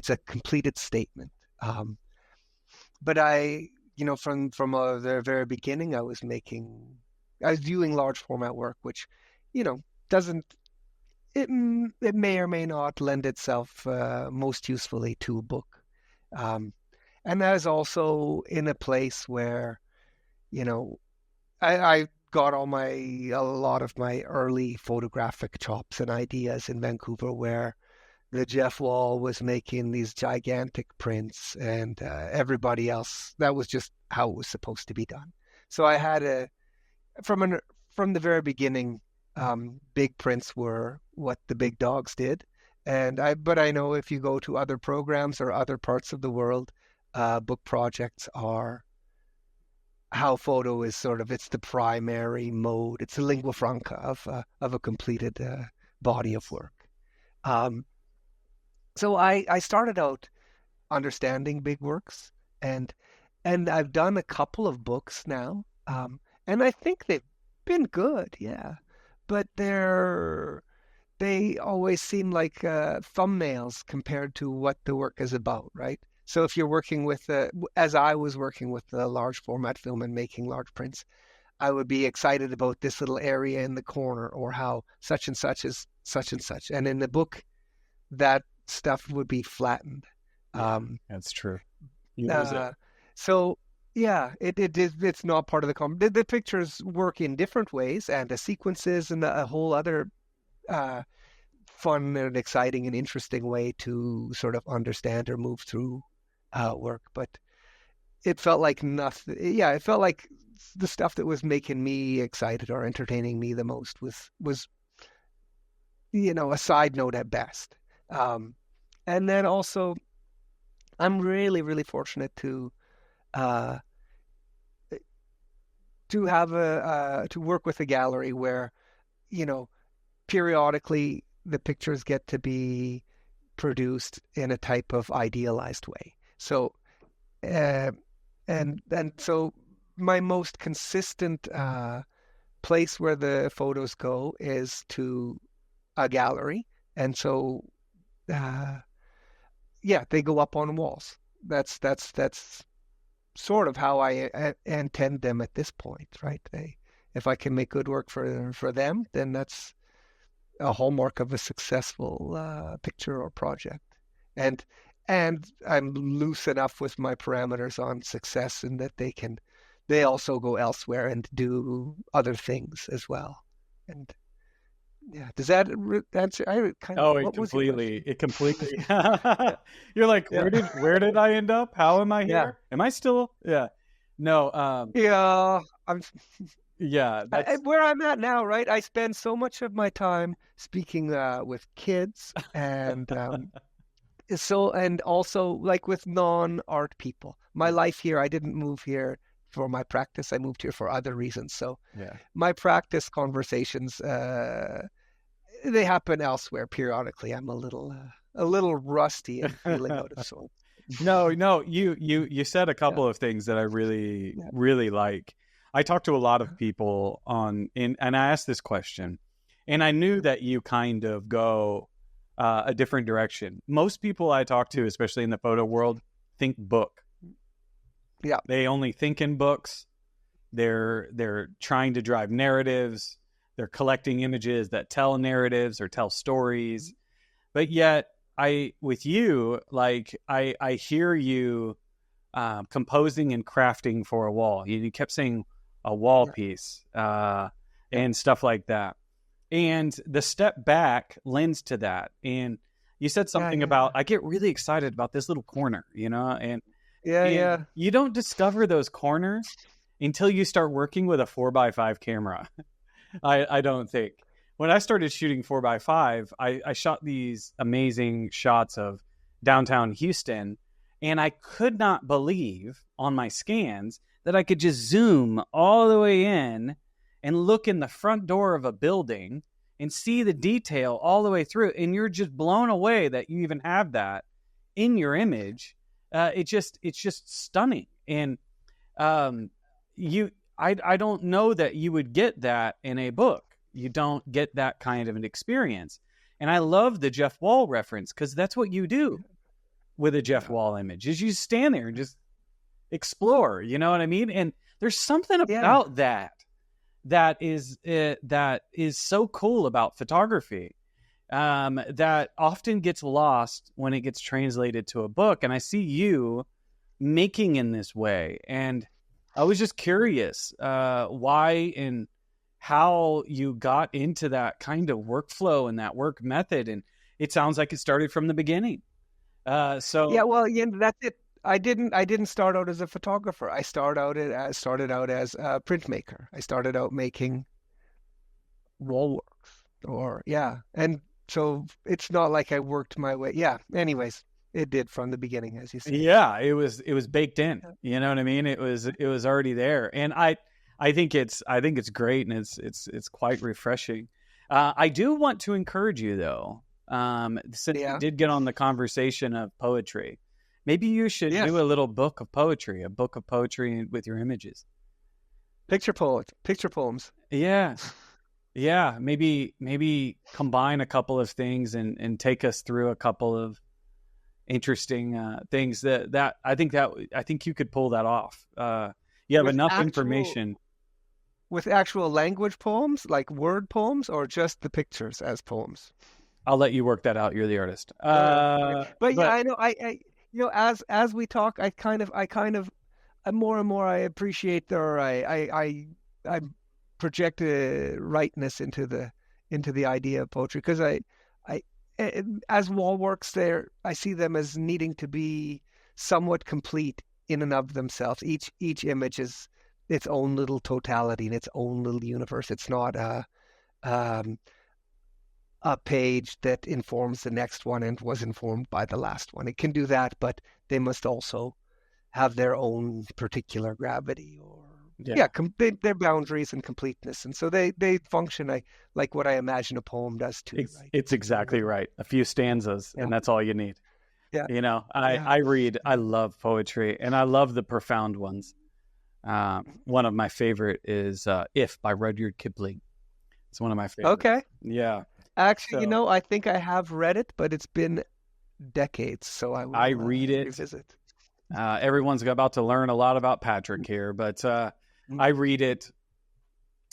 a completed statement. But from the very beginning, I was doing large format work, which, doesn't, it may or may not lend itself most usefully to a book. And I was also in a place where, I got a lot of my early photographic chops and ideas in Vancouver, where the Jeff Wall was making these gigantic prints, and everybody else, that was just how it was supposed to be done. So I had from the very beginning, big prints were what the big dogs did. But I know if you go to other programs or other parts of the world, book projects are how photo is it's the primary mode. It's the lingua franca of a completed body of work. So I started out understanding big works, and I've done a couple of books now, and I think they've been good, yeah. But they always seem like thumbnails compared to what the work is about, right? So if you're working with, as I was working with the large format film and making large prints, I would be excited about this little area in the corner, or how such and such is such and such. And in the book, that stuff would be flattened. That's true. You lose it. So yeah, it's not part of the pictures work in different ways, and the sequences and a whole other fun and exciting and interesting way to sort of understand or move through work. But it felt like nothing. Yeah, it felt like the stuff that was making me excited or entertaining me the most was a side note at best. And then also, I'm really, really fortunate to have to work with a gallery where, periodically the pictures get to be produced in a type of idealized way. So, and so my most consistent place where the photos go is to a gallery, and so they go up on walls. That's sort of how I intend them at this point, right? If I can make good work for them, then that's a hallmark of a successful picture or project. And I'm loose enough with my parameters on success, in that they also go elsewhere and do other things as well. And yeah, does that answer? It completely. You're like, where did I end up? How am I here? Yeah. Am I still? Yeah. No. Yeah. I'm. Yeah. Where I'm at now, right? I spend so much of my time speaking with kids, and and also like with non-art people. My life here, I didn't move here for my practice. I moved here for other reasons. So my practice conversations, they happen elsewhere periodically. I'm a little rusty and feeling out of sorts. No, you said a couple of things that I really, really like. I talked to a lot of people and I asked this question, and I knew that you kind of go a different direction. Most people I talk to, especially in the photo world, think book. Yeah. They only think in books. They're trying to drive narratives. They're collecting images that tell narratives or tell stories. But yet with you, like I hear you composing and crafting for a wall. You kept saying a wall piece and stuff like that. And the step back lends to that. And you said something about, I get really excited about this little corner, and you don't discover those corners until you start working with a 4x5 camera. I don't think. When I started shooting 4x5, I shot these amazing shots of downtown Houston, and I could not believe on my scans that I could just zoom all the way in and look in the front door of a building and see the detail all the way through. And you're just blown away that you even have that in your image. It's just stunning. And I don't know that you would get that in a book. You don't get that kind of an experience. And I love the Jeff Wall reference, because that's what you do with a Jeff Wall image, is you stand there and just explore, you know what I mean? And there's something about that is so cool about photography that often gets lost when it gets translated to a book. And I see you making in this way. And I was just curious why and how you got into that kind of workflow and that work method. And it sounds like it started from the beginning. That's it. I didn't start out as a photographer. I started out as a printmaker. I started out making wall works, and so it's not like I worked my way. Yeah. Anyways, it did from the beginning, as you said. Yeah, it was baked in. You know what I mean? It was already there, and I think it's great, and it's quite refreshing. I do want to encourage you though, since you did get on the conversation of poetry. Maybe you should do a little book of poetry with your images. Picture poems. Yeah. Yeah. Maybe combine a couple of things and take us through a couple of interesting things that I think you could pull that off. You have enough information. With actual language poems, like word poems, or just the pictures as poems? I'll let you work that out. You're the artist. But I know as we talk, I kind of more and more I appreciate I project a rightness into the idea of poetry, because I as wall works there, I see them as needing to be somewhat complete in and of themselves. Each image is its own little totality and its own little universe. It's not a page that informs the next one and was informed by the last one. It can do that, but they must also have their own particular gravity or their boundaries and completeness. And so they function like what I imagine a poem does too. It's exactly right. A few stanzas, and that's all you need. Yeah. I love poetry, and I love the profound ones. One of my favorite is If by Rudyard Kipling. It's one of my favorites. Okay. Yeah. Actually, I think I have read it, but it's been decades, so I read it. Revisit. Everyone's about to learn a lot about Patrick here, but I read it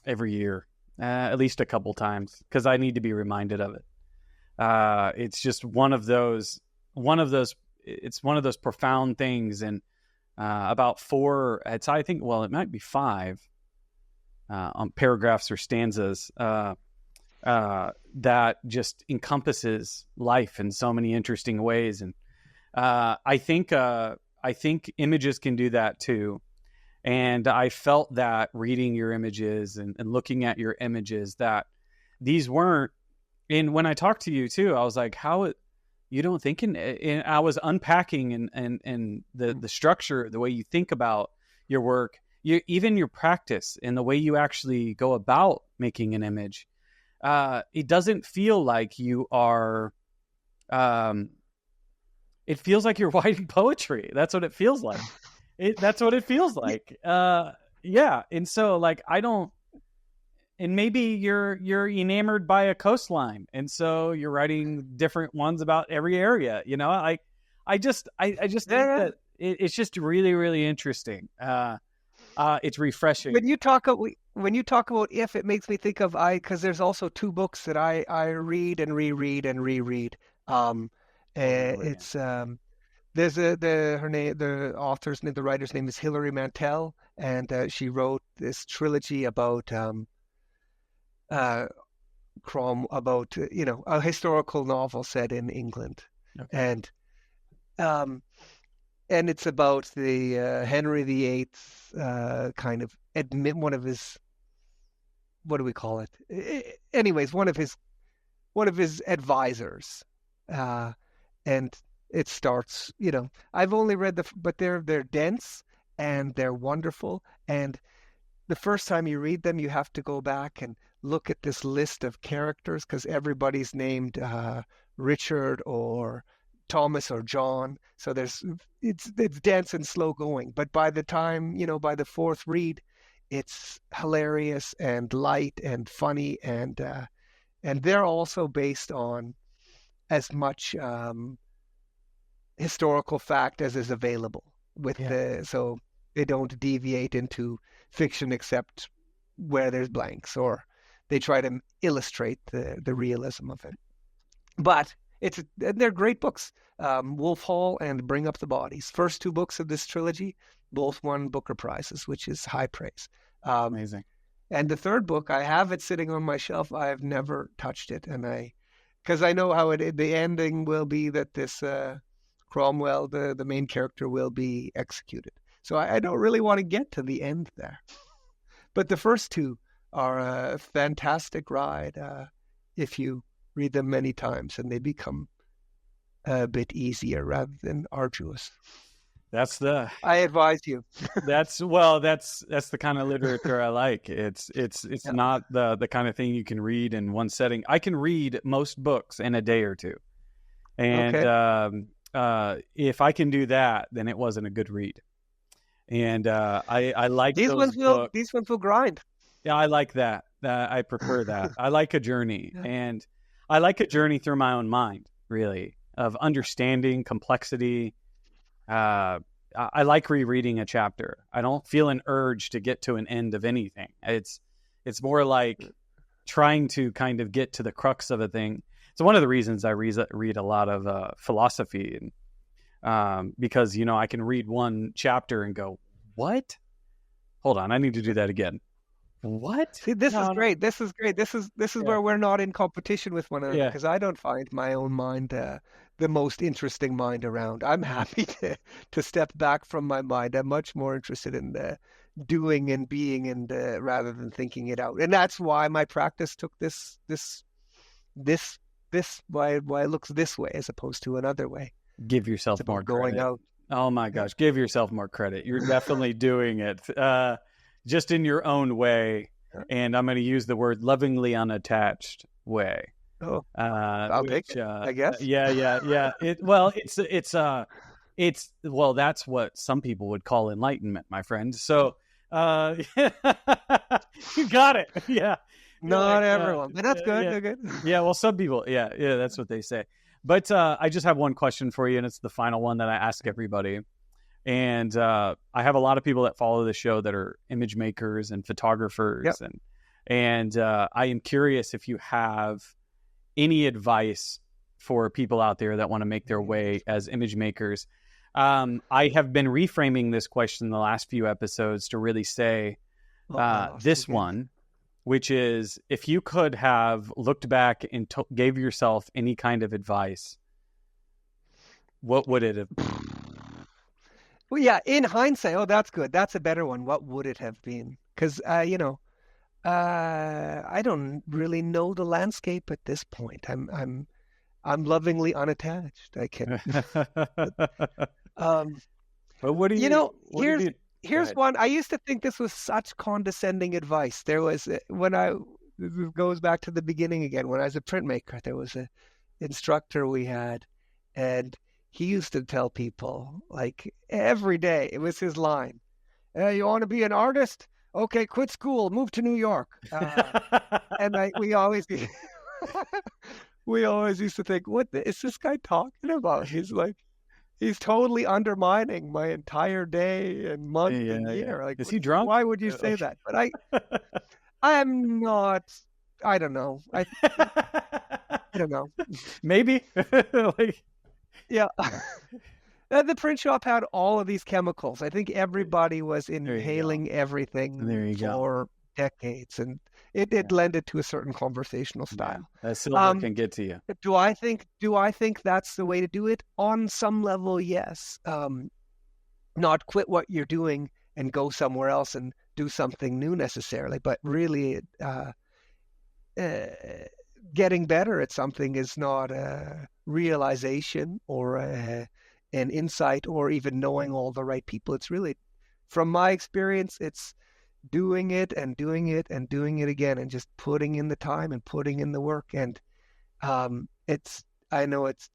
every year, at least a couple times, because I need to be reminded of it. It's just one of those profound things, and about four. It might be five on paragraphs or stanzas. That just encompasses life in so many interesting ways. And I think images can do that too. And I felt that reading your images and looking at your images, that these weren't, and when I talked to you too, I was like, you don't think and I was unpacking and the structure, the way you think about your work, even your practice and the way you actually go about making an image. It doesn't feel like you are, it feels like you're writing poetry. That's what it feels like. That's what it feels like. And so and maybe you're enamored by a coastline. And so you're writing different ones about every area, I just think that it's just really, really interesting. It's refreshing. When you talk about If, it makes me think of because there's also two books that I read and reread and reread. It's There's the author's name, the writer's name is Hilary Mantel, and she wrote this trilogy about uh, a historical novel set in England, Okay. um, and it's about the Henry VIII kind of one of his, what do we call it? Anyways, one of his advisors, and it starts. I've only read but they're dense and they're wonderful. And the first time you read them, you have to go back and look at this list of characters because everybody's named Richard or Thomas or John. So it's dense and slow going. But by the time, by the fourth read, it's hilarious and light and funny, and they're also based on as much historical fact as is available so they don't deviate into fiction except where there's blanks, or they try to illustrate the realism of it. But they're great books. Wolf Hall and Bring Up the Bodies, first two books of this trilogy, both won Booker Prizes, which is high praise. Amazing. And the third book, I have it sitting on my shelf. I've never touched it, because I know how the ending will be that this Cromwell, the main character, will be executed. So I don't really want to get to the end there. But the first two are a fantastic ride if you read them many times, and they become a bit easier rather than arduous. I advise you. That's the kind of literature I like. It's not the kind of thing you can read in one setting. I can read most books in a day or two, and if I can do that, then it wasn't a good read. And I like these those books. These ones will grind. Yeah, I like that. I prefer that. I like a journey, and I like a journey through my own mind, really, of understanding complexity. I like rereading a chapter. I don't feel an urge to get to an end of anything. It's more like trying to kind of get to the crux of a thing. It's one of the reasons I read a lot of philosophy, and because I can read one chapter and go, "What? Hold on, I need to do that again." What? See, this is great. This is great. This is where we're not in competition with one another, because I don't find my own mind the most interesting mind around. I'm happy to step back from my mind. I'm much more interested in doing and being, and rather than thinking it out. And that's why my practice took this why it looks this way as opposed to another way. Give yourself more going credit. Out. Oh my gosh, give yourself more credit. You're definitely doing it. Just in your own way, and I'm going to use the word lovingly unattached way. Oh, I'll take it, I guess. Yeah. That's what some people would call enlightenment, my friend. So, you got it. Yeah. Not everyone, but that's good. Yeah. Good. Yeah. Well, some people. Yeah. That's what they say. But I just have one question for you, and it's the final one that I ask everybody. And I have a lot of people that follow the show that are image makers and photographers, and I am curious if you have any advice for people out there that want to make their way as image makers. I have been reframing this question in the last few episodes to really say this one, which is, if you could have looked back and gave yourself any kind of advice, what would it have been? Well, yeah, in hindsight, that's good. That's a better one. What would it have been? Because, I don't really know the landscape at this point. I'm lovingly unattached. I can. But what do you? Here's one. I used to think this was such condescending advice. There was this goes back to the beginning again. When I was a printmaker, there was an instructor we had, and he used to tell people, like, every day, it was his line, you want to be an artist? Okay, quit school, move to New York. And we always used to think, what is this guy talking about? He's totally undermining my entire day and month and year. Like, is he drunk? Why would you say that? But I'm not. I don't know. I don't know. Maybe. Yeah. The print shop had all of these chemicals. I think everybody was There you go. inhaling everything There you go. for decades, and it Yeah. lended to a certain conversational Yeah. style. That silver can get to you. Do I think that's the way to do it? On some level, yes. Not quit what you're doing and go somewhere else and do something new necessarily, but really, getting better at something is not a realization or an insight or even knowing all the right people. It's really, from my experience, it's doing it and doing it and doing it again and just putting in the time and putting in the work. And it's I know it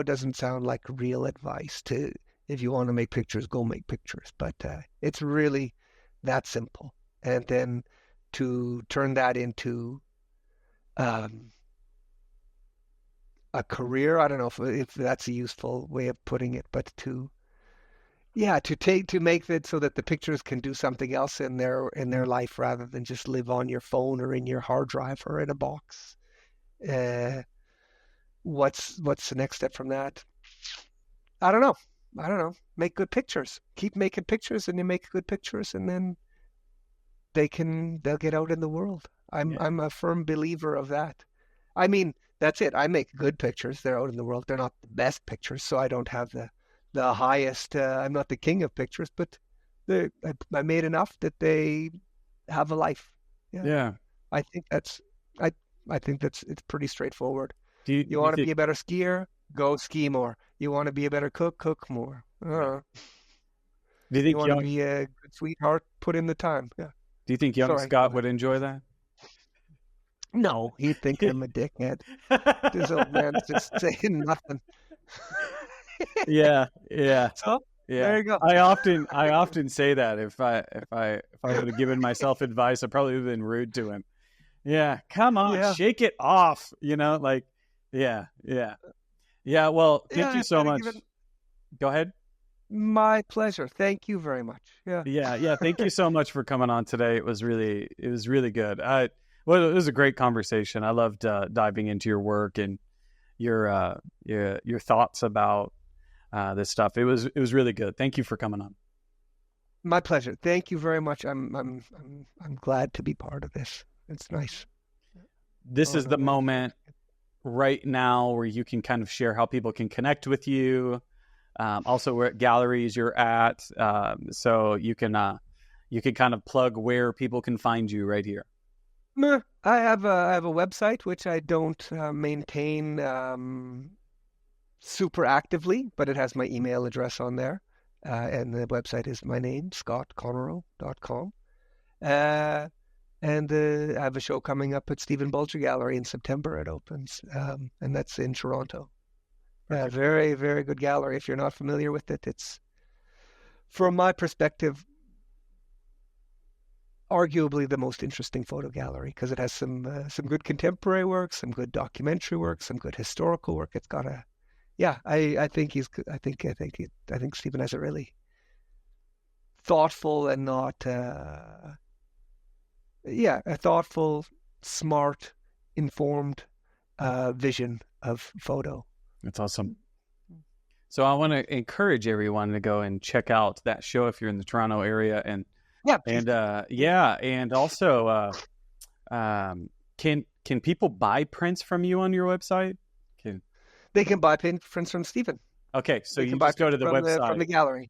doesn't sound like real advice to, if you want to make pictures, go make pictures, but it's really that simple. And then to turn that into a career, I don't know if that's a useful way of putting it, but to make it so that the pictures can do something else in their life rather than just live on your phone or in your hard drive or in a box. What's the next step from that? I don't know. Make good pictures. Keep making pictures, and you make good pictures, and then they'll get out in the world. I'm a firm believer of that. I mean, that's it. I make good pictures. They're out in the world. They're not the best pictures, so I don't have the highest. I'm not the king of pictures, but I made enough that they have a life. Yeah. I think that's it's pretty straightforward. Do you want to be a better skier? Go ski more. You want to be a better cook? Cook more. Do you think you want to be a good sweetheart? Put in the time. Yeah. Do you think young Scott would enjoy that? No, he'd think I'm a dickhead. This old man's just saying nothing. Yeah. So yeah. There you go. I often say that if I would have given myself advice, I probably would have been rude to him. Yeah, come on, shake it off. Yeah. Well, thank you so much. Go ahead. My pleasure. Thank you very much. Yeah. Thank you so much for coming on today. It was really good. It was a great conversation. I loved diving into your work and your thoughts about this stuff. It was really good. Thank you for coming on. My pleasure. Thank you very much. I'm glad to be part of this. It's nice. This is the moment right now where you can kind of share how people can connect with you. Also, what galleries you're at, so you can kind of plug where people can find you right here. I have a website which I don't maintain super actively, but it has my email address on there, and the website is my name, scottconarroe.com. And I have a show coming up at Stephen Bulger Gallery in September. It opens, and that's in Toronto. Very, very good gallery. If you're not familiar with it, it's, from my perspective, arguably the most interesting photo gallery because it has some good contemporary work, some good documentary work, some good historical work. It's got I think Stephen has a really thoughtful and not a thoughtful, smart, informed vision of photo. That's awesome. So I want to encourage everyone to go and check out that show if you're in the Toronto area, and also can people buy prints from you on your website? They can buy prints from Stephen. Okay, so you just go to the website from the gallery.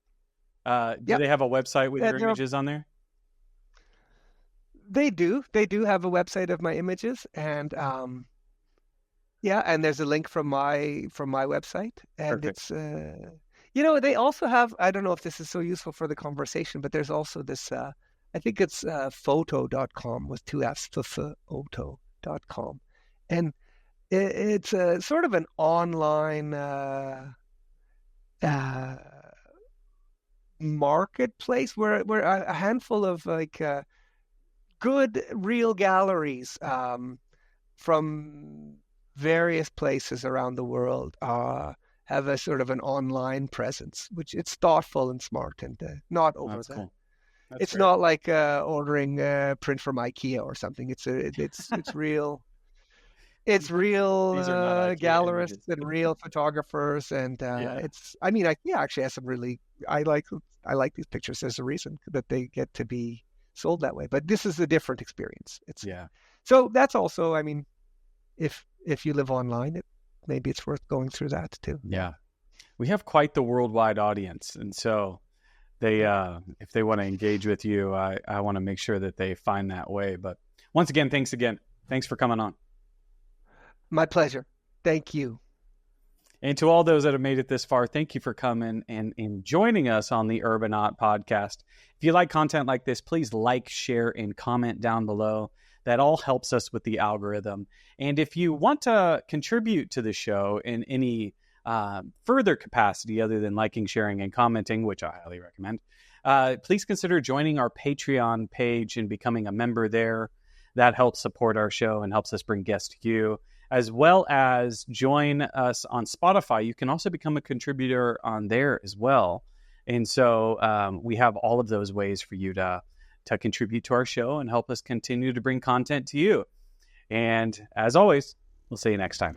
Do they have a website with your images on there? They do. They do have a website of my images, and and there's a link from my website, and Perfect. It's they also have, I don't know if this is so useful for the conversation, but there's also this I think it's photo.com with 2 F's, photo.com, and it's a sort of an online marketplace where a handful of good real galleries from various places around the world have a sort of an online presence, which it's thoughtful and smart and not over That's the. Cool. It's fair. Not like ordering print from IKEA or something. It's real. It's real These are not accurate gallerists images. and real photographers, and Yeah. actually has some really. I like these pictures. There's a reason that they get to be sold that way. But this is a different experience. Yeah. So that's also, if you live online, maybe it's worth going through that too. Yeah. We have quite the worldwide audience, and so they if they want to engage with you, I want to make sure that they find that way. But once again, thanks for coming on. My pleasure. Thank you. And to all those that have made it this far, thank you for coming and joining us on the Urbanaut Podcast. If you like content like this, please like, share, and comment down below. That all helps us with the algorithm. And if you want to contribute to the show in any further capacity other than liking, sharing, and commenting, which I highly recommend, please consider joining our Patreon page and becoming a member there. That helps support our show and helps us bring guests to you, as well as join us on Spotify. You can also become a contributor on there as well. And so we have all of those ways for you to contribute to our show and help us continue to bring content to you. And as always, we'll see you next time.